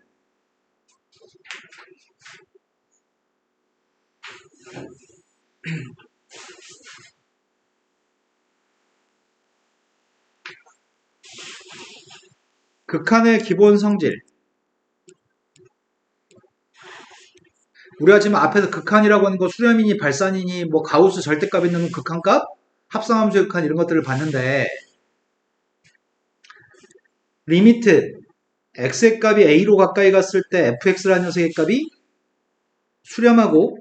극한의 기본 성질. 우리가 지금 앞에서 극한이라고 하는 거 수렴이니 발산이니 뭐 가우스 절대값 있는 극한값, 합성함수의 극한 이런 것들을 봤는데 리미트 x의 값이 a로 가까이 갔을 때 fx라는 녀석의 값이 수렴하고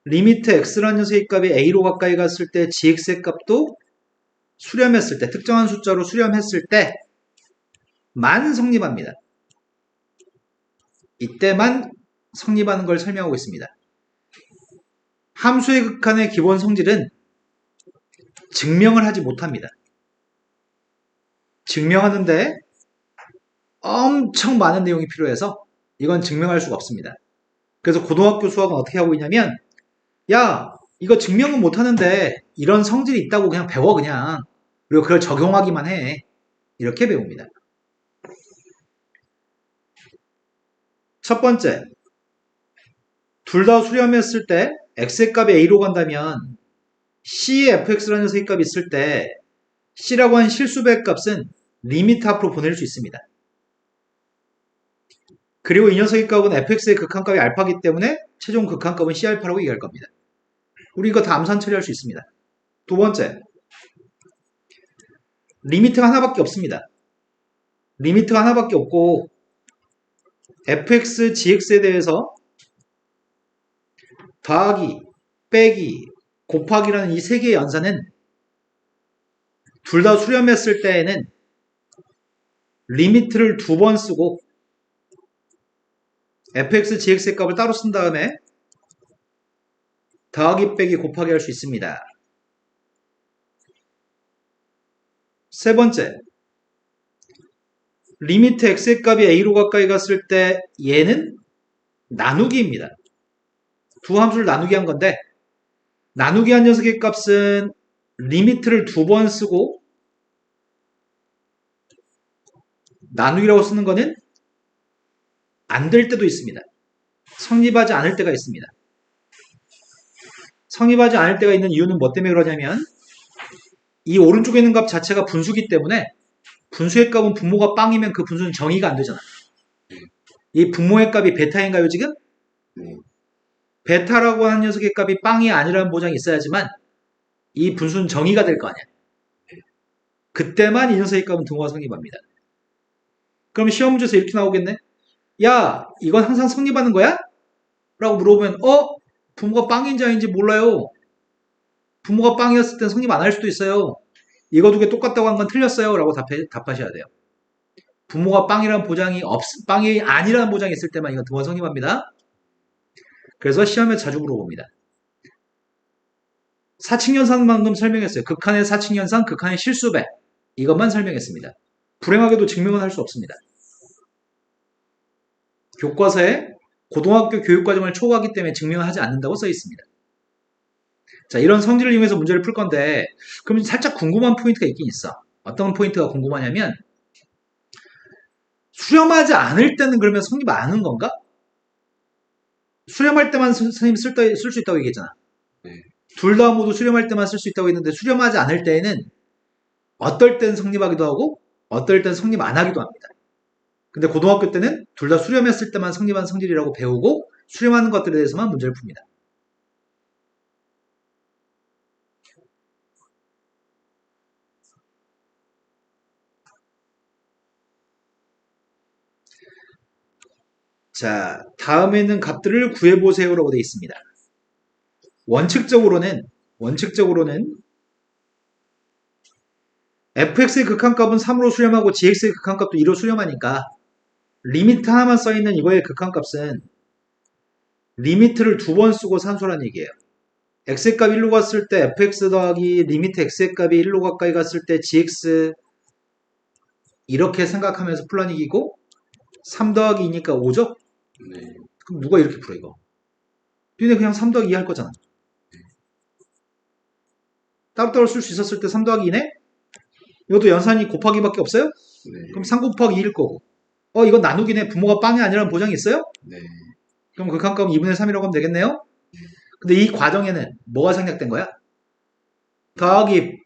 리미트 x라는 녀석의 값이 a로 가까이 갔을 때 gx의 값도 수렴했을 때 특정한 숫자로 수렴했을 때만 성립합니다. 이때만 성립하는 걸 설명하고 있습니다. 함수의 극한의 기본 성질은 증명을 하지 못합니다. 증명하는데 엄청 많은 내용이 필요해서 이건 증명할 수가 없습니다. 그래서 고등학교 수학은 어떻게 하고 있냐면 야 이거 증명은 못하는데 이런 성질이 있다고 그냥 배워 그냥 그리고 그걸 적용하기만 해 이렇게 배웁니다. 첫 번째 둘 다 수렴했을 때 x의 값이 a로 간다면 c의 fx라는 녀석의 값이 있을 때 c라고 한 실수배의 값은 리미트 앞으로 보낼 수 있습니다. 그리고 이 녀석의 값은 fx의 극한값이 알파이기 때문에 최종 극한값은 c알파라고 얘기할 겁니다. 우리 이거 다 암산 처리할 수 있습니다. 두 번째, 리미트가 하나밖에 없습니다. 리미트가 하나밖에 없고 fx, gx에 대해서 더하기, 빼기, 곱하기라는 이 세 개의 연산은 둘 다 수렴했을 때에는 리미트를 두 번 쓰고 fx, gx의 값을 따로 쓴 다음에 더하기 빼기 곱하기 할 수 있습니다. 세 번째, 리미트 x의 값이 a로 가까이 갔을 때 얘는 나누기입니다. 두 함수를 나누기 한 건데 나누기 한 녀석의 값은 리미트를 두 번 쓰고 나누기라고 쓰는 거는 안 될 때도 있습니다. 성립하지 않을 때가 있습니다. 성립하지 않을 때가 있는 이유는 뭐 때문에 그러냐면 이 오른쪽에 있는 값 자체가 분수기 때문에 분수의 값은 분모가 빵이면 그 분수는 정의가 안 되잖아. 이 분모의 값이 베타인가요 지금? 네. 베타라고 하는 녀석의 값이 빵이 아니라는 보장이 있어야지만 이 분수는 정의가 될 거 아니야. 그때만 이 녀석의 값은 등호가 성립합니다. 그럼 시험 문제에서 이렇게 나오겠네. 야, 이건 항상 성립하는 거야? 라고 물어보면 부모가 빵인지 아닌지 몰라요. 부모가 빵이었을 땐 성립 안 할 수도 있어요. 이거 두 개 똑같다고 한 건 틀렸어요. 라고 답하셔야 돼요. 부모가 빵이라는 빵이 아니라는 보장이 있을 때만 이건 등호가 성립합니다. 그래서 시험에 자주 물어봅니다. 사칙연산 방금 설명했어요. 극한의 사칙연산, 극한의 실수배. 이것만 설명했습니다. 불행하게도 증명은 할 수 없습니다. 교과서에 고등학교 교육과정을 초과하기 때문에 증명을 하지 않는다고 써 있습니다. 자, 이런 성질을 이용해서 문제를 풀 건데 그럼 살짝 궁금한 포인트가 있긴 있어. 어떤 포인트가 궁금하냐면 수렴하지 않을 때는 그러면 성립 안 하는 건가? 수렴할 때만 선생님 쓸 수 있다고 얘기했잖아. 네. 둘 다 모두 수렴할 때만 쓸 수 있다고 했는데 수렴하지 않을 때에는 어떨 땐 성립하기도 하고 어떨 땐 성립 안 하기도 합니다. 근데 고등학교 때는 둘 다 수렴했을 때만 성립한 성질이라고 배우고 수렴하는 것들에 대해서만 문제를 풉니다. 자, 다음에 있는 값들을 구해보세요라고 되어 있습니다. 원칙적으로는 fx의 극한값은 3으로 수렴하고 gx의 극한값도 2로 수렴하니까 리미트 하나만 써있는 이거의 극한값은 리미트를 두 번 쓰고 산수란 얘기예요. x의 값이 1로 갔을 때 fx 더하기 리미트 x의 값이 1로 가까이 갔을 때 gx 이렇게 생각하면서 풀란 얘기고 3 더하기 2니까 5죠? 네. 그럼 누가 이렇게 풀어 이거? 니네 그냥 3 더하기 2 할 거잖아. 따로따로 쓸 수 있었을 때 3 더하기 2네? 이것도 연산이 곱하기밖에 없어요? 네. 그럼 3 곱하기 2일 거고 이건 나누기네. 부모가 빵이 아니라는 보장이 있어요? 네. 그럼 극한값은 2분의 3이라고 하면 되겠네요? 근데 이 과정에는 뭐가 생략된 거야? 더하기,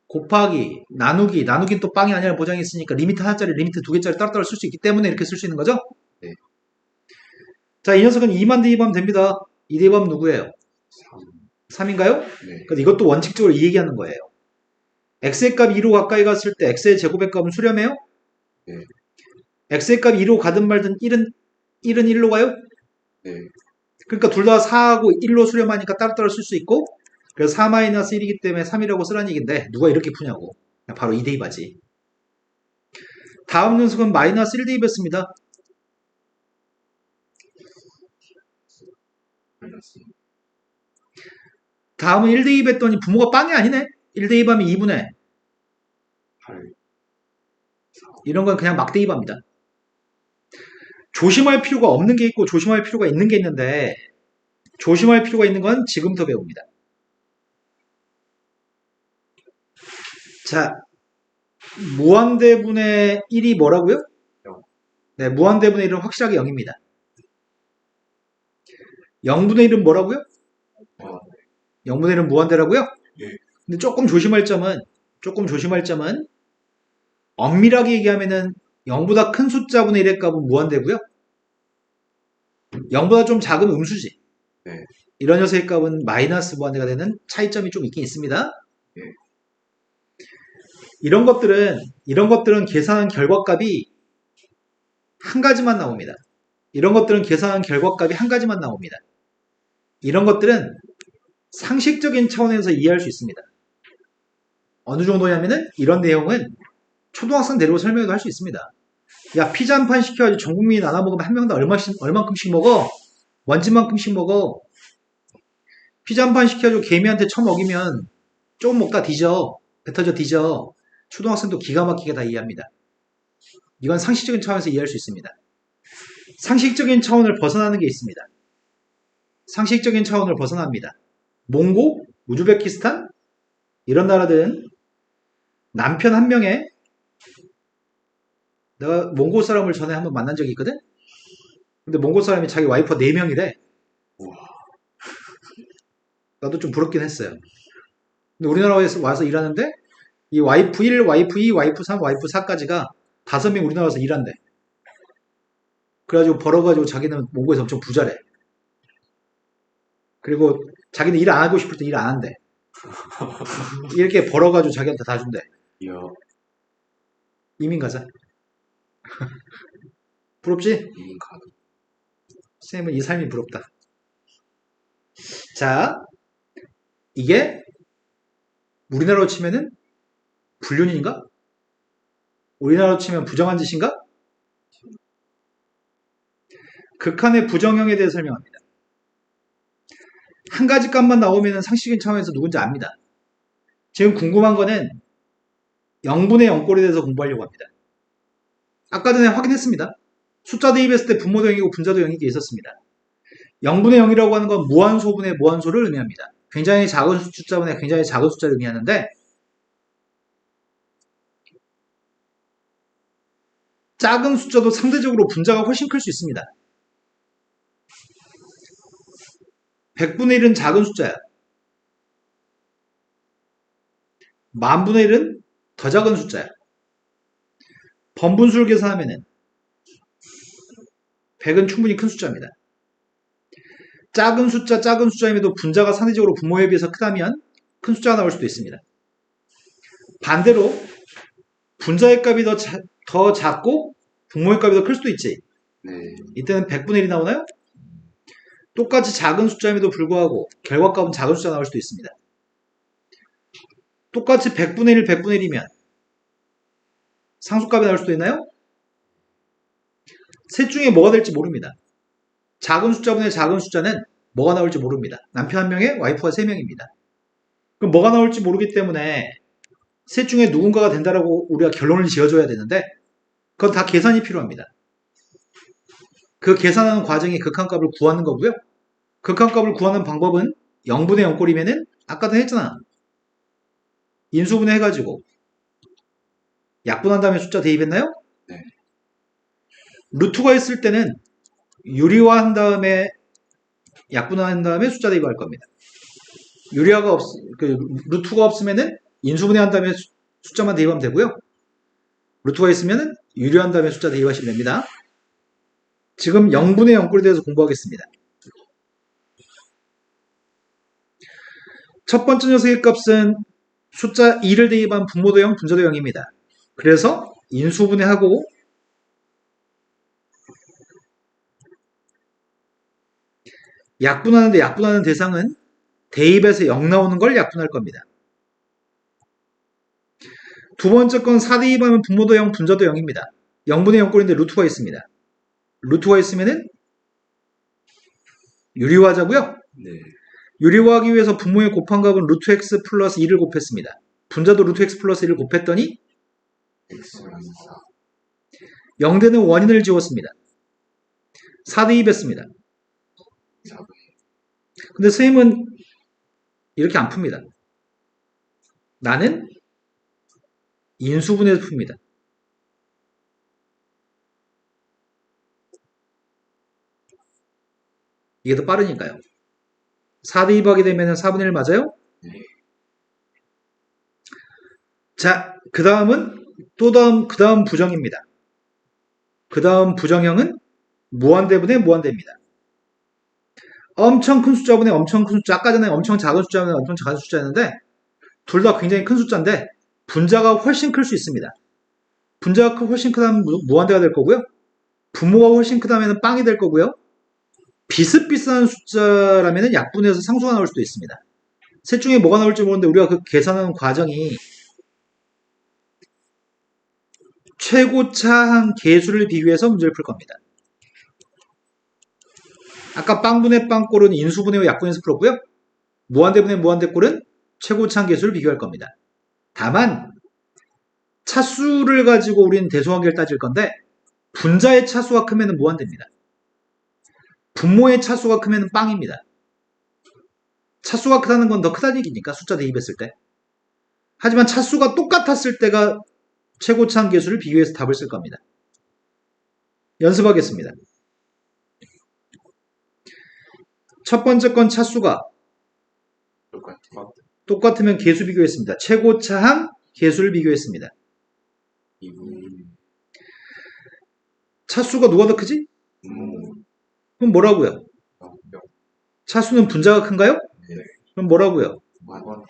곱하기, 나누기는 또 빵이 아니라는 보장이 있으니까 리미트 하나짜리, 리미트 두 개짜리 따로따로 쓸 수 있기 때문에 이렇게 쓸 수 있는 거죠? 네. 자, 이 녀석은 2만 대입하면 됩니다. 2 대입하면 누구예요? 3. 3인가요? 네. 그래서 이것도 원칙적으로 이 얘기하는 거예요. x의 값이 2로 가까이 갔을 때 x의 제곱의 값은 수렴해요? 네. x의 값이 2로 가든 말든 1은 1로 가요? 네. 그러니까 둘 다 4하고 1로 수렴하니까 따로따로 쓸 수 있고 그래서 4-1이기 때문에 3이라고 쓰라는 얘기인데 누가 이렇게 푸냐고. 바로 2대입하지. 다음 녀석은 마이너스 1대입했습니다. 마이너스. 다음은 1대입했더니 부모가 빵이 아니네. 1대입하면 2분의 8. 이런 건 그냥 막 대입합니다. 조심할 필요가 없는 게 있고 조심할 필요가 있는 게 있는데 조심할 필요가 있는 건 지금부터 배웁니다. 자, 무한대분의 1이 뭐라고요? 0. 네, 무한대분의 1은 확실하게 0입니다. 0분의 1은 뭐라고요? 0분의 1은 무한대라고요? 네. 근데 조금 조심할 점은 엄밀하게 얘기하면은 0보다 큰 숫자분의 1의 값은 무한대고요. 0보다 좀 작은 음수지. 네. 이런 녀석의 값은 마이너스 무한대가 되는 차이점이 좀 있긴 있습니다. 네. 이런 것들은 계산한 결과값이 한 가지만 나옵니다. 이런 것들은 상식적인 차원에서 이해할 수 있습니다. 어느 정도냐면은 이런 내용은 초등학생 데리고 설명도 할 수 있습니다. 야, 피자 한 판 시켜가지고 전 국민이 나눠 먹으면 한 명당 얼만큼씩 먹어? 원진만큼씩 먹어. 피자 한 판 시켜가지고 개미한테 처먹이면 조금 먹다 뒤져. 배 터져 뒤져. 초등학생도 기가 막히게 다 이해합니다. 이건 상식적인 차원에서 이해할 수 있습니다. 상식적인 차원을 벗어나는 게 있습니다. 상식적인 차원을 벗어납니다. 몽고, 우즈베키스탄 이런 나라들은 남편 한 명에 내가 몽골 사람을 전에 한번 만난 적이 있거든? 근데 몽골 사람이 자기 와이프가 4명이래. 우와. 나도 좀 부럽긴 했어요. 근데 우리나라에서 와서 일하는데 이 와이프 1, 와이프 2, 와이프 3, 와이프 4까지가 5명 우리나라 와서 일한대. 그래가지고 벌어가지고 자기는 몽골에서 엄청 부자래. 그리고 자기는 일 안 하고 싶을 때 일 안 한대. 이렇게 벌어가지고 자기한테 다 준대. 이야. 이민 가자. 부럽지? 이민 가능. 선생님은 이 삶이 부럽다. 자, 이게 우리나라로 치면은 불륜인가? 우리나라로 치면 부정한 짓인가? 극한의 부정형에 대해 설명합니다. 한 가지 값만 나오면 상식적인 차원에서 누군지 압니다. 지금 궁금한 거는 0분의 0꼴에 대해서 공부하려고 합니다. 아까 전에 확인했습니다. 숫자 대입했을 때 분모도 0이고 분자도 0이 게 있었습니다. 0분의 0이라고 하는 건 무한소분의 무한소를 의미합니다. 굉장히 작은 숫자분의 굉장히 작은 숫자를 의미하는데 작은 숫자도 상대적으로 분자가 훨씬 클 수 있습니다. 100분의 1은 작은 숫자야. 만분의 1은 더 작은 숫자야. 번분수를 계산하면은 100은 충분히 큰 숫자입니다. 작은 숫자임에도 분자가 상대적으로 분모에 비해서 크다면 큰 숫자가 나올 수도 있습니다. 반대로 분자의 값이 더 작고 분모의 값이 더 클 수도 있지. 네. 이때는 100분의 1이 나오나요? 똑같이 작은 숫자임에도 불구하고 결과값은 작은 숫자가 나올 수도 있습니다. 똑같이 100분의 1, 100분의 1이면 상수값이 나올 수도 있나요? 셋 중에 뭐가 될지 모릅니다. 작은 숫자분의 작은 숫자는 뭐가 나올지 모릅니다. 남편 한 명에 와이프가 3명입니다. 그럼 뭐가 나올지 모르기 때문에 셋 중에 누군가가 된다라고 우리가 결론을 지어줘야 되는데 그건 다 계산이 필요합니다. 그 계산하는 과정이 극한값을 구하는 거고요. 극한값을 구하는 방법은 0분의 0꼴이면은 아까도 했잖아. 인수분해 해가지고 약분한 다음에 숫자 대입했나요? 네. 루트가 있을 때는 유리화한 다음에 약분한 다음에 숫자 대입할 겁니다. 루트가 없으면은 인수분해한 다음에 숫자만 대입하면 되고요. 루트가 있으면은 유리한 다음에 숫자 대입하시면 됩니다. 지금 0분의 0꼴에 대해서 공부하겠습니다. 첫 번째 녀석의 값은 숫자 2를 대입한 분모도 0, 분자도 0입니다. 그래서 인수분해하고 약분하는데 약분하는 대상은 대입에서 0 나오는 걸 약분할 겁니다. 두 번째 건 4 대입하면 분모도 0, 분자도 0입니다. 0분의 0꼴인데 루트가 있습니다. 루트가 있으면은 유리화하자고요. 네. 유리화하기 위해서 분모의 곱한 값은 루트 x 플러스 2를 곱했습니다. 분자도 루트 x 플러스 1을 곱했더니 X는 4. 0되는 원인을 지웠습니다. 4 대입했습니다. 4분의 근데 선생님은 이렇게 안 풉니다. 나는 인수분해에서 풉니다. 이게 더 빠르니까요. 4 대입하게 되면 4분의 1 맞아요? 네. 자, 그 다음 부정입니다. 그 다음 부정형은 무한대분의 무한대입니다. 엄청 큰 숫자분의 엄청 큰 숫자, 아까 전에 엄청 작은 숫자분의 엄청 작은 숫자였는데 둘 다 굉장히 큰 숫자인데 분자가 훨씬 클 수 있습니다. 분자가 훨씬 크다면 무한대가 될 거고요. 분모가 훨씬 크다면 빵이 될 거고요. 비슷비슷한 숫자라면 약분해서 상수가 나올 수도 있습니다. 셋 중에 뭐가 나올지 모르는데 우리가 그 계산하는 과정이 최고차항 계수를 비교해서 문제를 풀 겁니다. 아까 빵분의 빵꼴은 인수분해와 약분해서 풀었고요. 무한대분의 무한대꼴은 최고차항 계수를 비교할 겁니다. 다만 차수를 가지고 우리는 대소관계를 따질 건데 분자의 차수가 크면 무한대입니다. 분모의 차수가 크면 빵입니다. 차수가 크다는 건 더 크다는 얘기니까 숫자 대입했을 때. 하지만 차수가 똑같았을 때가 최고차항 계수를 비교해서 답을 쓸 겁니다. 연습하겠습니다. 첫 번째 건 차수가 똑같으면 계수 비교했습니다. 최고차항 계수를 비교했습니다. 2분의 차수가 누가 더 크지? 1. 그럼 뭐라고요? 차수는 분자가 큰가요? 네. 그럼 뭐라고요? 만원.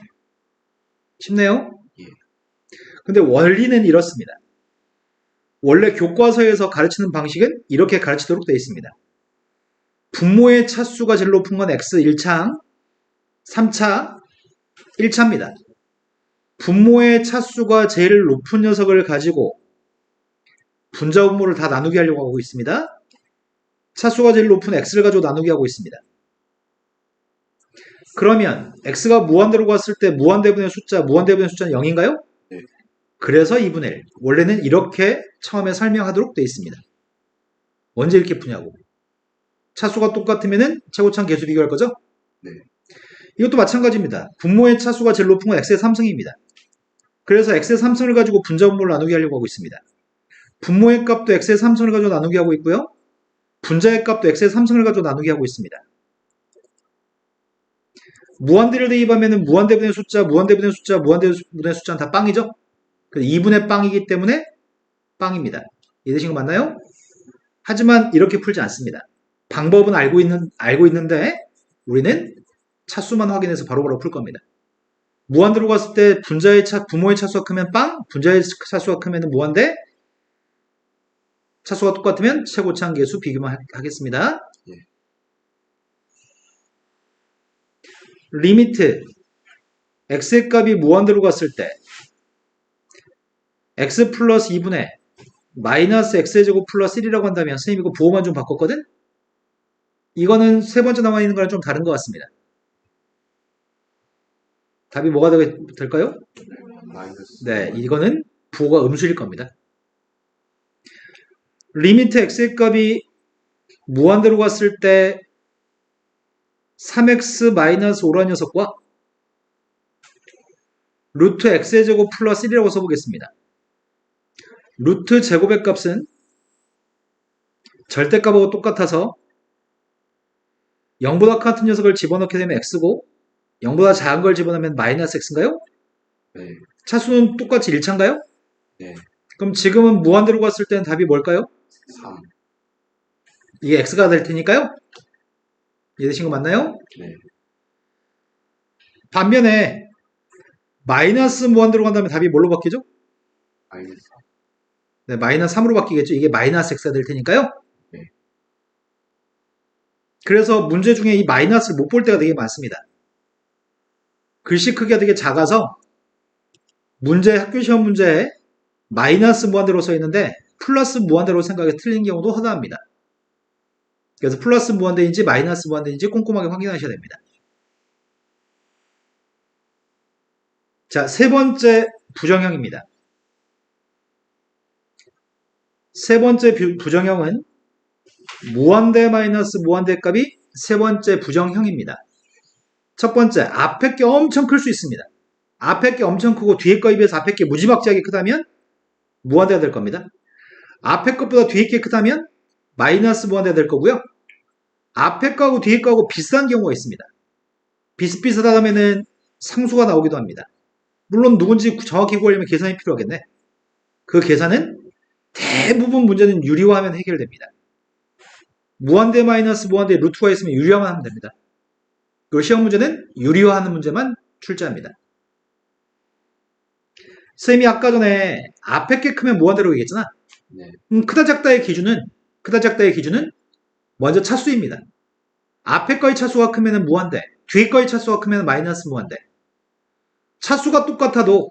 쉽네요? 예. 근데 원리는 이렇습니다. 원래 교과서에서 가르치는 방식은 이렇게 가르치도록 되어 있습니다. 분모의 차수가 제일 높은 건 x 1차항, 3차, 1차입니다. 분모의 차수가 제일 높은 녀석을 가지고 분자 분모를 다 나누게 하려고 하고 있습니다. 차수가 제일 높은 x를 가지고 나누게 하고 있습니다. 그러면 x가 무한대로 갔을 때 무한대분의 숫자는 0인가요? 네. 그래서 2분의 1. 원래는 이렇게 처음에 설명하도록 되어 있습니다. 언제 이렇게 푸냐고. 차수가 똑같으면 최고차항 계수 비교할 거죠? 네. 이것도 마찬가지입니다. 분모의 차수가 제일 높은 건 x의 3승입니다. 그래서 x의 3승을 가지고 분자 분모를 나누게 하려고 하고 있습니다. 분모의 값도 x의 3승을 가지고 나누게 하고 있고요. 분자의 값도 x의 3승을 가지고 나누게 하고 있습니다. 무한대를 대입하면 무한대분의 숫자, 무한대분의 숫자는 다 빵이죠? 그래서 2분의 빵이기 때문에 빵입니다. 이해되신 거 맞나요? 하지만 이렇게 풀지 않습니다. 방법은 알고 있는데 우리는 차수만 확인해서 바로바로 풀 겁니다. 무한대로 갔을 때 분모의 차수가 크면 빵, 분자의 차수가 크면 무한대, 차수가 똑같으면 최고차항 계수 비교만 하겠습니다. 예. 리미트 x의 값이 무한대로 갔을 때 x 플러스 2분의 마이너스 x의 제곱 플러스 1이라고 한다면 선생님 이거 부호만 좀 바꿨거든? 이거는 세 번째 나와 있는 거랑 좀 다른 것 같습니다. 답이 뭐가 될까요? 마이너스. 네, 이거는 부호가 음수일 겁니다. 리미트 x의 값이 무한대로 갔을 때 3x 마이너스 5라는 녀석과 루트 x의 제곱 플러스 1이라고 써보겠습니다. 루트 제곱의 값은 절대값하고 똑같아서 0보다 같은 녀석을 집어넣게 되면 x고 0보다 작은 걸 집어넣으면 마이너스 x인가요? 네. 차수는 똑같이 1차인가요? 네. 그럼 지금은 무한대로 갔을 때는 답이 뭘까요? 3. 이게 x가 될 테니까요? 이해되신 거 맞나요? 네. 반면에 마이너스 무한대로 간다면 답이 뭘로 바뀌죠? 마이너스. 네, 마이너스 3으로 바뀌겠죠. 이게 마이너스 x가 될 테니까요. 네. 그래서 문제 중에 이 마이너스를 못 볼 때가 되게 많습니다. 글씨 크기가 되게 작아서 학교 시험 문제에 마이너스 무한대로 써 있는데 플러스 무한대로 생각해 틀린 경우도 허다합니다. 그래서 플러스 무한대인지 마이너스 무한대인지 꼼꼼하게 확인하셔야 됩니다. 자, 세 번째 부정형입니다. 세 번째 부정형은 무한대 마이너스 무한대 값이 세 번째 부정형입니다. 첫 번째, 앞에 게 엄청 클 수 있습니다. 앞에 게 엄청 크고 뒤에 거에 비해서 앞에 게 무지막지하게 크다면 무한대가 될 겁니다. 앞에 것보다 뒤에 게 크다면 마이너스 무한대가 될 거고요. 앞에 거하고 뒤에 거하고 비슷한 경우가 있습니다. 비슷비슷하다면 상수가 나오기도 합니다. 물론 누군지 정확히 구하려면 계산이 필요하겠네. 그 계산은 대부분 문제는 유리화하면 해결됩니다. 무한대 마이너스 무한대 루트가 있으면 유리화만 하면 됩니다. 그리고 시험 문제는 유리화하는 문제만 출제합니다. 쌤이 아까 전에 앞에 게 크면 무한대로 얘기했잖아. 네. 크다 작다의 기준은 먼저 차수입니다. 앞에 거의 차수가 크면 무한대, 뒤에 거의 차수가 크면 마이너스 무한대. 차수가 똑같아도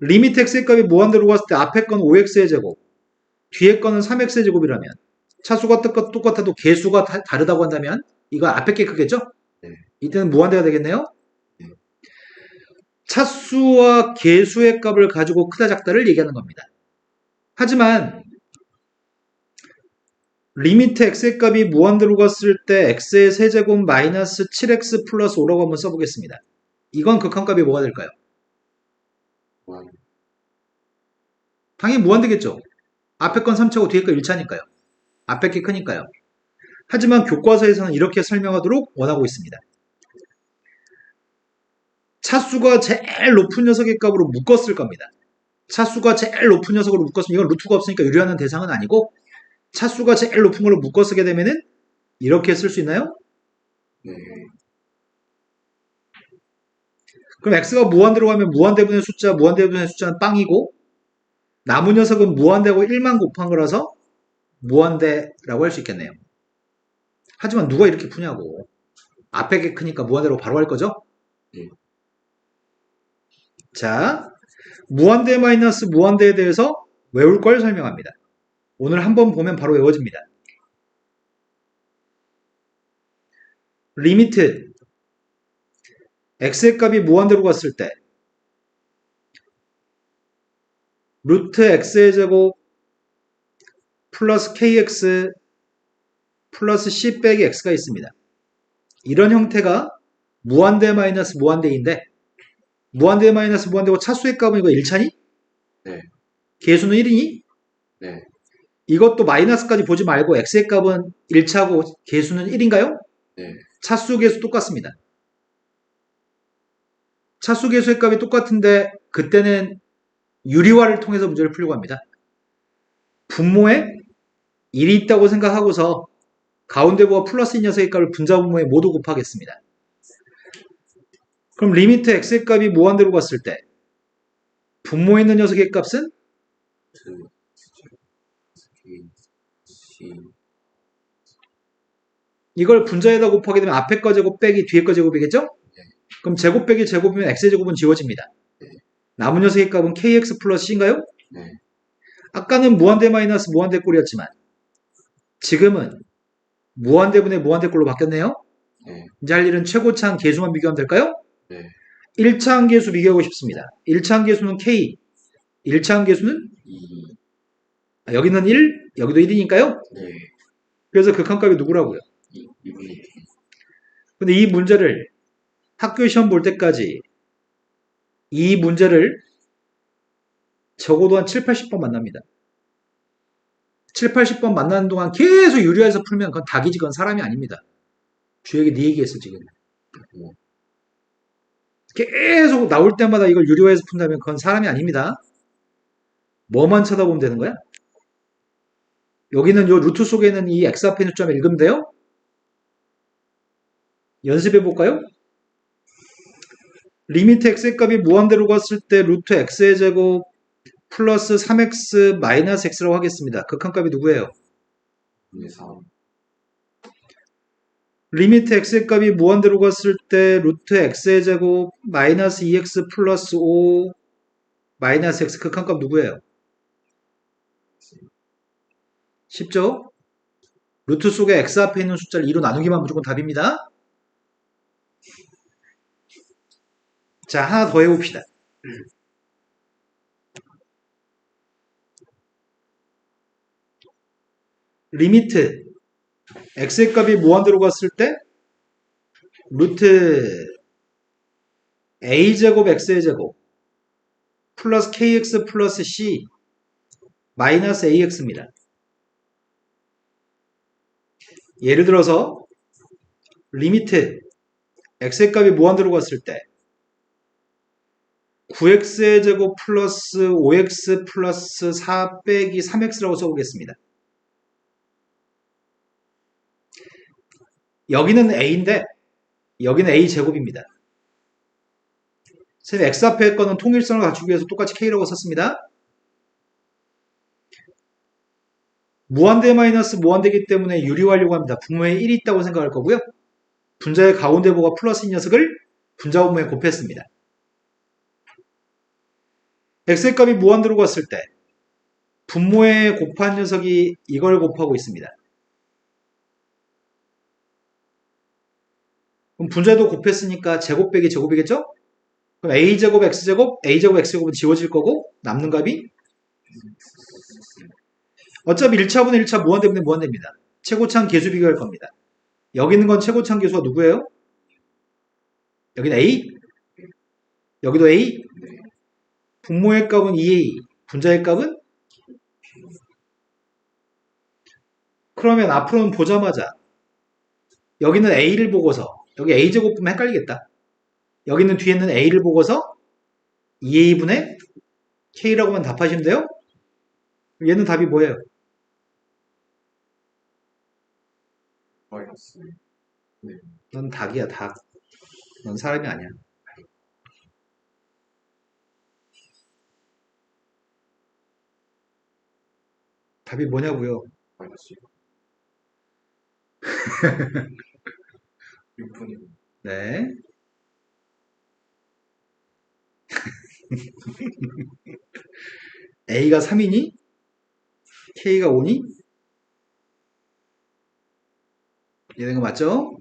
리미트 x의 값이 무한대로 갔을 때 앞에 건 5x의 제곱, 뒤에 거는 3x의 제곱이라면 차수가 똑같아도 개수가 다르다고 한다면 이거 앞에 게 크겠죠? 네. 이때는 무한대가 되겠네요. 네. 차수와 개수의 값을 가지고 크다 작다를 얘기하는 겁니다. 하지만 리미트 x의 값이 무한대로 갔을 때 x의 세제곱 마이너스 7x 플러스 5라고 한번 써보겠습니다. 이건 극한값이 뭐가 될까요? 무한. 당연히 무한대겠죠. 앞에 건 3차고 뒤에 건 1차니까요. 앞에 게 크니까요. 하지만 교과서에서는 이렇게 설명하도록 원하고 있습니다. 차수가 제일 높은 녀석의 값으로 묶었을 겁니다. 차수가 제일 높은 녀석으로 묶었으면 이건 루트가 없으니까 유리하는 대상은 아니고 차수가 제일 높은 걸로 묶어 쓰게 되면은 이렇게 쓸 수 있나요? 네. 그럼 x가 무한대로 가면 무한대분의 숫자는 빵이고 남은 녀석은 무한대고 1만 곱한 거라서 무한대라고 할 수 있겠네요. 하지만 누가 이렇게 푸냐고. 앞에 게 크니까 무한대로 바로 할 거죠? 네. 자, 무한대 마이너스 무한대에 대해서 외울 걸 설명합니다. 오늘 한번 보면 바로 외워집니다. 리미트 x의 값이 무한대로 갔을 때 루트 x의 제곱 플러스 kx 플러스 c 빼기 x가 있습니다. 이런 형태가 무한대 마이너스 무한대인데 무한대 마이너스 무한대고 차수의 값은 이거 1차니? 네. 개수는 1이니? 네. 이것도 마이너스까지 보지 말고 x의 값은 1차고 개수는 1인가요? 네. 차수 개수 똑같습니다. 차수 개수의 값이 똑같은데 그때는 유리화를 통해서 문제를 풀려고 합니다. 분모에 1이 있다고 생각하고서 가운데 부와 플러스 이 녀석의 값을 분자 분모에 모두 곱하겠습니다. 그럼 리미트 x의 값이 무한대로 갔을 때 분모에 있는 녀석의 값은 이걸 분자에다 곱하게 되면 앞에 거 제곱 빼기 뒤에 거 제곱이겠죠? 그럼 제곱 빼기 제곱이면 x의 제곱은 지워집니다. 남은 녀석의 값은 kx 플러스 c인가요? 네. 아까는 무한대 마이너스 무한대 꼴이었지만 지금은 무한대분의 무한대 꼴로 바뀌었네요. 네. 이제 할 일은 최고차항 계수만 비교하면 될까요? 네. 1차항 계수 비교하고 싶습니다. 1차항 계수는 k, 1차항 계수는 2. 여기는 1, 여기도 1이니까요. 네. 그래서 극한값이 누구라고요? 2분의 근데 이 문제를 학교 시험 볼 때까지 이 문제를 적어도 한 7, 80번 만납니다. 7, 80번 만나는 동안 계속 유리화해서 풀면 그건 닭이지 그건 사람이 아닙니다. 주혁이 네 얘기했어 지금. 계속 나올 때마다 이걸 유리화해서 푼다면 그건 사람이 아닙니다. 뭐만 쳐다보면 되는 거야? 여기는 요 루트 속에 있는 이 x 앞에 있는 숫자만 읽으면 돼요? 연습해 볼까요? 리미트 x의 값이 무한대로 갔을 때 루트 x의 제곱 플러스 3x 마이너스 x라고 하겠습니다. 극한값이 누구예요? 3. 리미트 x의 값이 무한대로 갔을 때 루트 x의 제곱 마이너스 2x 플러스 5 마이너스 x 극한값 누구예요? 쉽죠? 루트 속에 x 앞에 있는 숫자를 2로 나누기만 무조건 답입니다. 자, 하나 더 해봅시다. 리미트 x의 값이 무한대로 갔을 때 루트 a제곱 x의 제곱 플러스 kx 플러스 c 마이너스 ax입니다. 예를 들어서 리미트 x의 값이 무한대로 갔을 때 9x의 제곱 플러스 5x 플러스 4 빼기 3x라고 써보겠습니다. 여기는 a인데 여기는 a 제곱입니다. 선생님 x 앞에 거는 통일성을 갖추기 위해서 똑같이 k라고 썼습니다. 무한대 마이너스 무한대이기 때문에 유리화하려고 합니다. 분모에 1이 있다고 생각할 거고요. 분자의 가운데 부가 플러스인 녀석을 분자 분모에 곱했습니다. x의 값이 무한대로 갔을 때 분모에 곱한 녀석이 이걸 곱하고 있습니다. 그럼 분자도 곱했으니까 제곱 빼기 제곱이겠죠? 그럼 a제곱 x제곱 a제곱 x제곱은 지워질 거고 남는 값이 어차피 1차분의 1차 무한대분의 무한대입니다. 최고차항 계수 비교할 겁니다. 여기 있는 건 최고차항 계수가 누구예요? 여기는 a, 여기도 a, 분모의 값은 2a, 분자의 값은? 그러면 앞으로는 보자마자 여기는 a를 보고서 여기 a제곱 보면 헷갈리겠다. 여기는 뒤에는 a를 보고서 2a분의 k라고만 답하시면 돼요. 얘는 답이 뭐예요? 마이너스. 네. 넌 닭이야, 닭. 넌 사람이 아니야. 답이 뭐냐고요? 마이너스 6분이고. 네. a가 3이니? k가 5니? 이해된 거 맞죠?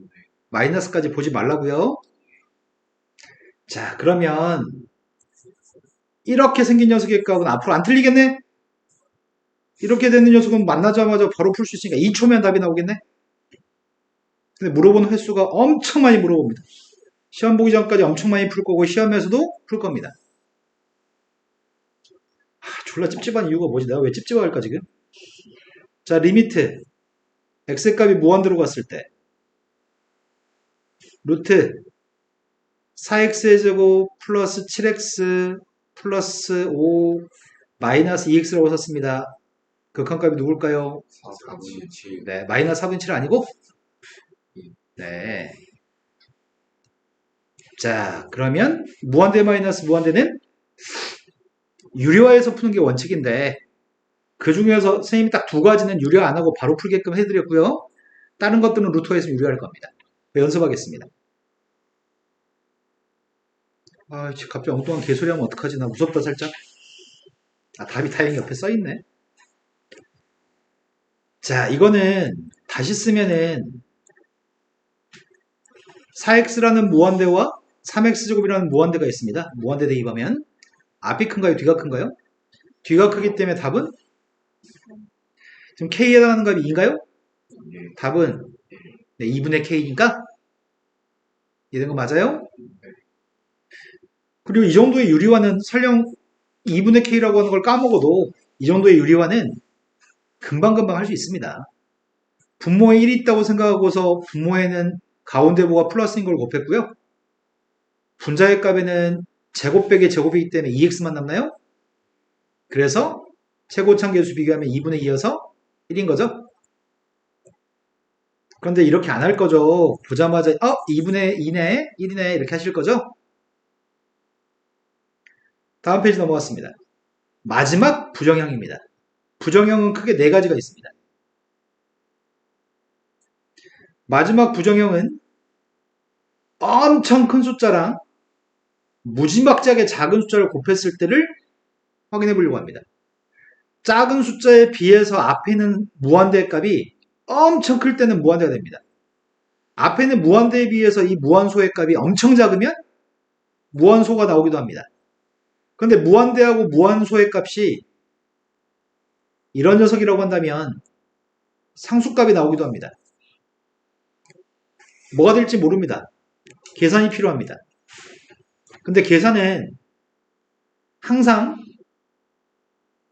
마이너스까지 보지 말라고요. 자, 그러면 이렇게 생긴 녀석의 값은 앞으로 안 틀리겠네? 이렇게 되는 녀석은 만나자마자 바로 풀 수 있으니까 2초면 답이 나오겠네? 근데 물어보는 횟수가 엄청 많이 물어봅니다. 시험 보기 전까지 엄청 많이 풀 거고 시험에서도 풀 겁니다. 졸라 찝찝한 이유가 뭐지? 내가 왜 찝찝할까 지금? 자, 리미트 x의 값이 무한대로 갔을 때 루트 4x의 제곱 플러스 7x 플러스 5 마이너스 2x라고 썼습니다. 극한값이 누굴까요? 4분의 7. 네, 마이너스 4분의 7 아니고? 네. 자, 그러면 무한대 마이너스 무한대는 유료화해서 푸는 게 원칙인데 그 중에서 선생님이 딱 두 가지는 유료 안 하고 바로 풀게끔 해드렸고요. 다른 것들은 루트화해서 유료할 겁니다. 연습하겠습니다. 아, 갑자기 엉뚱한 개소리 하면 어떡하지? 나 무섭다 살짝. 아, 답이 다행히 옆에 써있네. 자, 이거는 다시 쓰면은 4x라는 무한대와 3x제곱이라는 무한대가 있습니다. 무한대 대입하면 앞이 큰가요? 뒤가 큰가요? 뒤가 크기 때문에 답은? 지금 k에 해당하는 값이 2인가요? 예. 답은 네, 2분의 k니까 이런 거 맞아요? 그리고 이 정도의 유리화는 설령 2분의 k라고 하는 걸 까먹어도 이 정도의 유리화는 금방금방 할 수 있습니다. 분모에 1이 있다고 생각하고서 분모에는 가운데부가 플러스인 걸 곱했고요. 분자의 값에는 제곱 빼기 제곱이기 때문에 2x만 남나요? 그래서 최고차항 계수 비교하면 2분의 2여서 1인 거죠? 그런데 이렇게 안 할 거죠. 보자마자 2분의 2네, 1이네 이렇게 하실 거죠? 다음 페이지 넘어갔습니다. 마지막 부정형입니다. 부정형은 크게 네 가지가 있습니다. 마지막 부정형은 엄청 큰 숫자랑 무지막지하게 작은 숫자를 곱했을 때를 확인해 보려고 합니다. 작은 숫자에 비해서 앞에 있는 무한대의 값이 엄청 클 때는 무한대가 됩니다. 앞에 있는 무한대에 비해서 이 무한소의 값이 엄청 작으면 무한소가 나오기도 합니다. 그런데 무한대하고 무한소의 값이 이런 녀석이라고 한다면 상수값이 나오기도 합니다. 뭐가 될지 모릅니다. 계산이 필요합니다. 근데 계산은 항상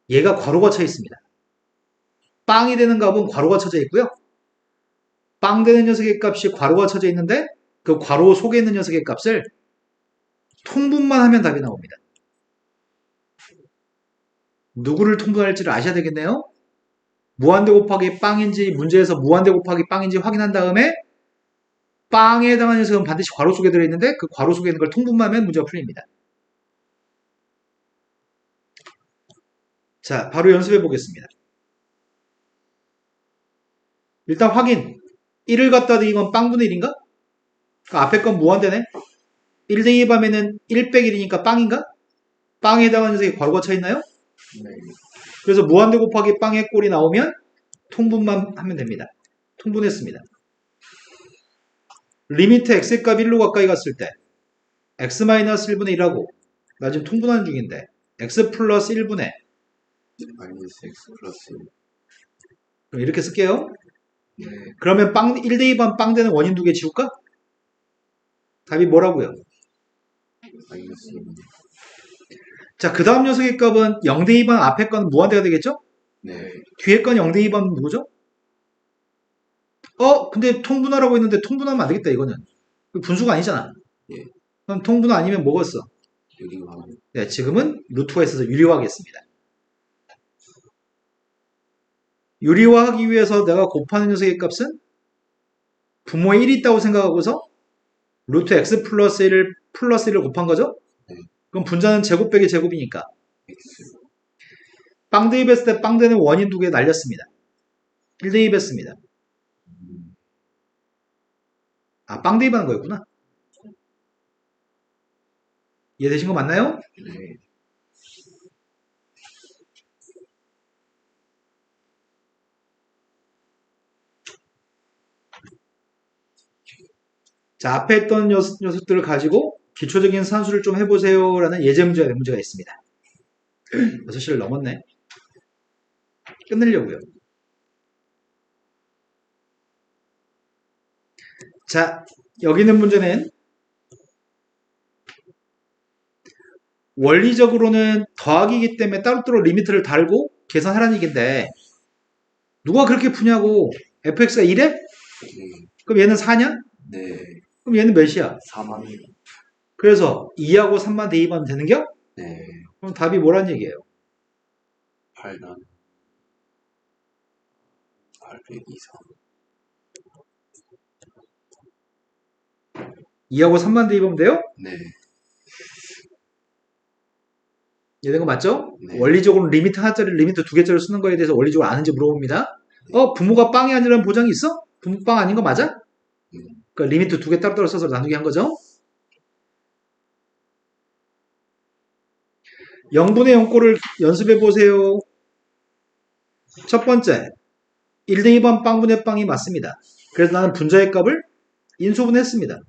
얘가 괄호가 쳐 있습니다. 빵이 되는 값은 괄호가 쳐져 있고요. 빵 되는 녀석의 값이 괄호가 쳐져 있는데 그 괄호 속에 있는 녀석의 값을 통분만 하면 답이 나옵니다. 누구를 통분할지를 아셔야 되겠네요. 무한대 곱하기 빵인지 문제에서 무한대 곱하기 빵인지 확인한 다음에 빵에 해당하는 녀석은 반드시 괄호 속에 들어있는데 그 괄호 속에 있는 걸 통분만 하면 문제가 풀립니다. 자, 바로 연습해 보겠습니다. 일단 확인. 1을 갖다 대입하면 빵분의 1인가? 그 앞에 건 무한대네. 1 대입하면은 1 빼기 1이니까 빵인가? 빵에 해당하는 녀석이 괄호가 차 있나요? 네. 그래서 무한대 곱하기 빵의 꼴이 나오면 통분만 하면 됩니다. 통분했습니다. 리미트 x의 값 1로 가까이 갔을 때 x-1분의 1하고 나 지금 통분하는 중인데 x 플러스 1분의 마이너스 x 플러스 그럼 이렇게 쓸게요. 네. 그러면 1대2반 빵 되는 원인 두 개 지울까? 답이 뭐라고요? 마이너스 자, 그 다음 녀석의 값은 0대2반 앞에 거는 무한대가 되겠죠? 네. 뒤에 건 0대2반 누구죠? 근데 통분하라고 했는데 통분하면 안 되겠다, 이거는. 분수가 아니잖아. 예. 그럼 통분 아니면 뭐가 써? 유리화 네, 지금은 루트가 있어서 유리화하겠습니다. 유리화하기 위해서 내가 곱하는 녀석의 값은 분모에 1이 있다고 생각하고서 루트 x 플러스 1을 곱한 거죠? 네. 그럼 분자는 제곱 빼기 제곱이니까 x 빵 대입했을 때 빵 되는 원인 두 개 날렸습니다. 1 대입했습니다. 빵 대입하는 거였구나. 이해되신 거 맞나요? 네. 자, 앞에 했던 녀석들을 가지고 기초적인 산수를 좀 해보세요 라는 예제 문제가 있습니다. 6시를 넘었네. 끝내려고요. 자, 여기 있는 문제는 원리적으로는 더하기이기 때문에 따로따로 리미트를 달고 계산하라는 얘기인데 누가 그렇게 푸냐고. fx가 1에? 네. 그럼 얘는 4냐? 네. 그럼 얘는 몇이야? 4만 그래서 2하고 3만 대입하면 되는겨? 네. 그럼 답이 뭐란 얘기예요? 8단 800 이상 2하고 3만 대입하면 돼요? 네. 이해된 거 맞죠? 네. 원리적으로 리미트 하나짜리 리미트 두 개짜리 쓰는 거에 대해서 원리적으로 아는지 물어봅니다. 부모가 빵이 아니라는 보장이 있어? 부모 빵 아닌 거 맞아? 그러니까 리미트 두 개 따로따로 써서 나누게 한 거죠. 0분의 0꼴을 연습해 보세요. 첫 번째, 1대2번 빵분의 빵이 맞습니다. 그래서 나는 분자의 값을 인수분해했습니다.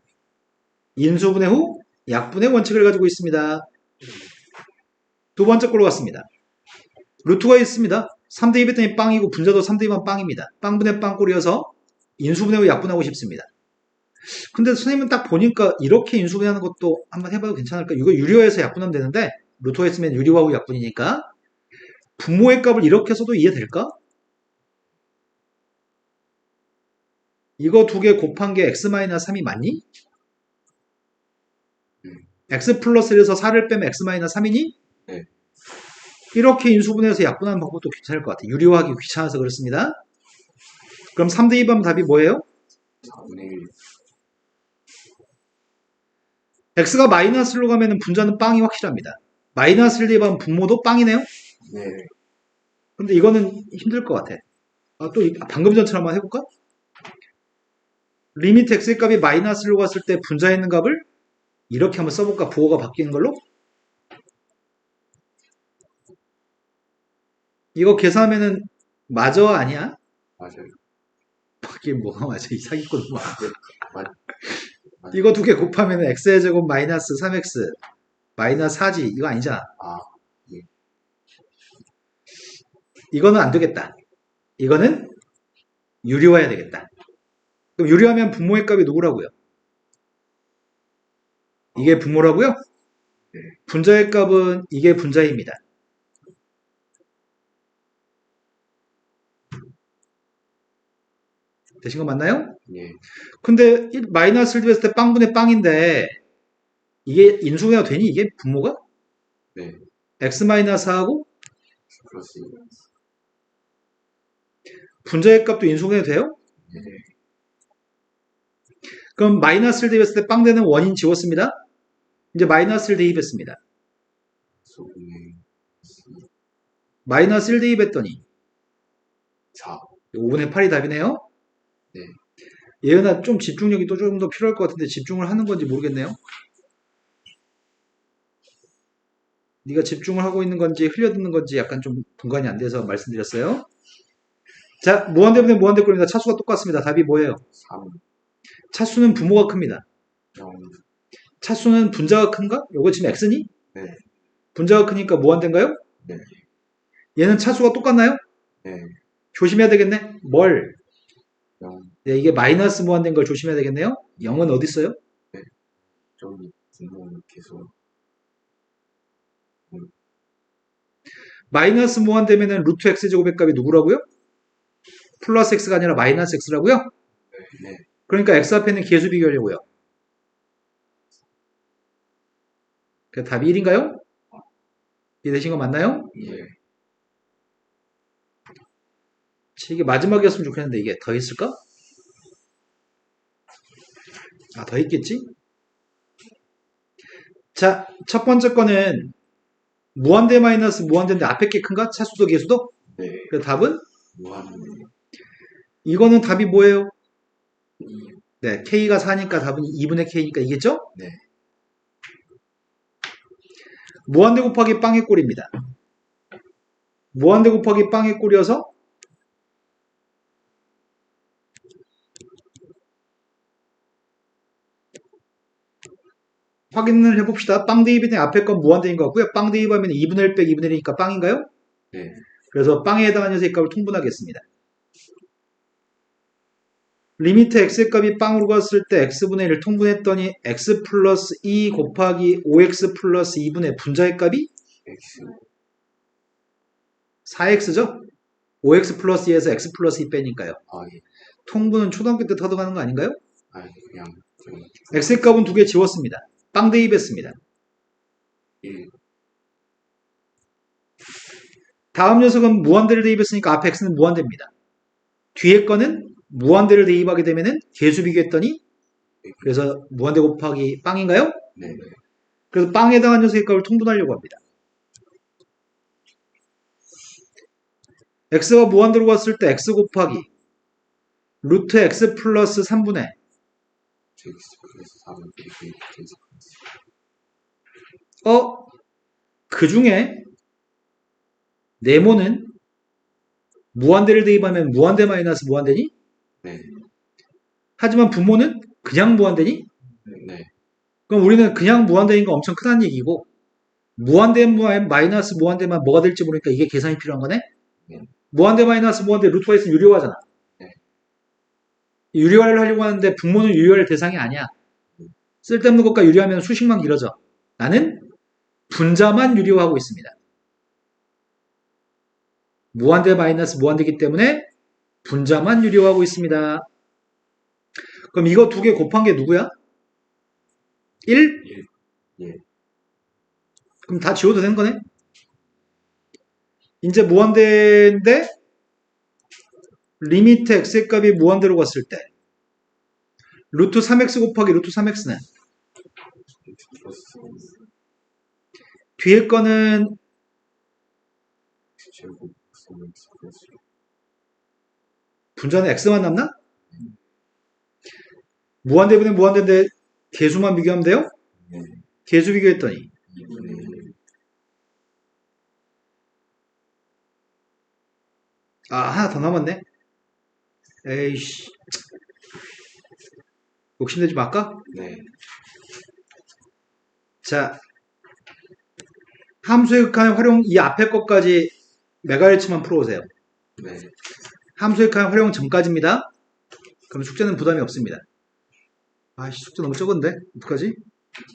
인수분해 후 약분의 원칙을 가지고 있습니다. 두 번째 꼴로 갔습니다. 루트가 있습니다. 3대2 했더니 빵이고 분자도 3대2번 빵입니다. 빵분의 빵꼴이어서 인수분해 후 약분하고 싶습니다. 근데 선생님은 딱 보니까 이렇게 인수분해하는 것도 한번 해봐도 괜찮을까? 이거 유리화해서 약분하면 되는데 루트가 있으면 유리화 후 약분이니까 분모의 값을 이렇게 써도 이해될까? 이거 두 개 곱한 게 x-3이 맞니? x 플러스 1에서 4를 빼면 x-3이니? 네. 이렇게 인수분해해서 약분하는 방법도 괜찮을 것 같아요. 유리화하기 귀찮아서 그렇습니다. 그럼 3대2 하면 답이 뭐예요? 4분의 1 x가 마이너스 1로 가면 분자는 빵이 확실합니다. 마이너스 1 대입하면 분모도 빵이네요? 네. 근데 이거는 힘들 것 같아. 또 방금 전처럼 한번 해볼까? 리미트 x의 값이 마이너스 1로 갔을 때 분자에 있는 값을 이렇게 한번 써볼까? 부호가 바뀌는 걸로? 이거 계산하면은 맞아 아니야? 맞아요. 이게 뭐가 맞아? 이 사기꾼 뭐. 맞 이거 두 개 곱하면 x의 제곱 마이너스 3x 마이너스 4지 이거 아니잖아. 아, 이거는 안 되겠다. 이거는 유리화해야 되겠다. 그럼 유리하면 분모의 값이 누구라고요? 이게 분모라고요? 네. 분자의 값은 이게 분자입니다. 되신 거 맞나요? 예. 근데 마이너스 1 됐을 때 빵분의 빵인데 이게 인수분해가 되니? 이게 분모가? 네. x-4하고 플러스 분자의 값도 인수분해 돼요? 네. 그럼 마이너스 1 대입했을 때 빵 되는 원인 지웠습니다. 이제 마이너스 1 대입했습니다. 소분의 마이너스 1 대입했더니 4 5분의 8이 답이네요. 네. 예은아 좀 집중력이 또 조금 더 필요할 것 같은데 집중을 하는 건지 모르겠네요. 네가 집중을 하고 있는 건지 흘려듣는 건지 약간 좀 분간이 안 돼서 말씀드렸어요. 자, 무한대분의 무한대꼴입니다. 차수가 똑같습니다. 답이 뭐예요? 3, 차수는 부모가 큽니다. 0, 차수는 분자가 큰가? 요거 지금 x니? 네, 분자가 크니까 무한대인가요? 네, 얘는 차수가 똑같나요? 네, 조심해야 되겠네. 뭘? 0, 네, 이게 마이너스 무한대인 걸 조심해야 되겠네요. 0은 어디 있어요? 좀 분모는 계속, 마이너스 무한대면은 루트 x 제곱의 값이 누구라고요? 플러스 x가 아니라 마이너스 x라고요? 네, 그러니까 x 앞에 있는 계수 비교하려고요. 그 답이 1인가요? 이해되신 거 맞나요? 예, 이게 마지막이었으면 좋겠는데 이게 더 있을까? 아, 더 있겠지? 자, 첫 번째 거는 무한대 마이너스 무한대인데 앞에 게 큰가? 차수도 계수도? 네, 그 답은? 무한, 이거는 답이 뭐예요? 2, 네, k가 4니까 답은 2분의 k니까 이겠죠? 네, 무한대 곱하기 빵의 꼴입니다. 무한대 곱하기 빵의 꼴이어서 확인을 해봅시다. 빵 대입이 앞에 건 무한대인 것 같고요. 빵 대입하면 2분의 1 빼기 2분의 1이니까 빵인가요? 네, 그래서 빵에 해당하는 녀석의 값을 통분하겠습니다. 리미트 x의 값이 빵으로 갔을 때 x분의 1을 통분했더니 x 플러스 2 곱하기 5x 플러스 2분의 분자의 값이 X, 4x죠? 5x 플러스 2에서 x 플러스 2 빼니까요. 아, 예, 통분은 초등학교 때 터득하는 거 아닌가요? 아, 그냥, x의 값은 두 개 지웠습니다. 빵 대입했습니다. 1, 다음 녀석은 무한대를 대입했으니까 앞에 x는 무한대입니다. 뒤에 거는 무한대를 대입하게 되면은 계수 비교했더니 그래서 무한대 곱하기 빵인가요? 네, 그래서 빵에 해당하는 녀석의 값을 통분하려고 합니다. x가 무한대로 갔을 때 x 곱하기 루트 x 플러스 3분의 X 플러스 4분, X 플러스, 그 중에 네모는 무한대를 대입하면 무한대 마이너스 무한대니? 네, 하지만 분모는 그냥 무한대니? 네, 그럼 우리는 그냥 무한대인 거 엄청 크다는 얘기고 무한대 마이너스 무한대만 뭐가 될지 모르니까 이게 계산이 필요한 거네? 네. 무한대 마이너스 무한대 루트가 있으면 유료화잖아. 네. 유료화를 하려고 하는데 분모는 유료화할 대상이 아니야. 쓸데없는 것과 유료하면 수식만 길어져. 나는 분자만 유료하고 있습니다. 무한대 마이너스 무한대이기 때문에 분자만 유료하고 있습니다. 그럼 이거 두 개 곱한 게 누구야? 1? 1, 예, 그럼 다 지워도 되는 거네? 이제 무한대인데 리미트 x의 값이 무한대로 갔을 때 루트 3x 곱하기 루트 3x는 X 플러스 4분, 뒤에 거는 제곱, X 플러스, 분자는 x만 남나? 무한대분의 무한대인데 개수만 비교하면 돼요? 네, 개수 비교했더니 2분의 1, 하나 더 남았네. 에이씨, 욕심내지 말까? 네, 자, 함수의 극한의 활용 이 앞에 것까지 메가헤르츠만 풀어오세요. 네, 함수의 극한의 활용 전까지입니다. 그럼 숙제는 부담이 없습니다. 아씨, 숙제 너무 적은데? 어떡하지?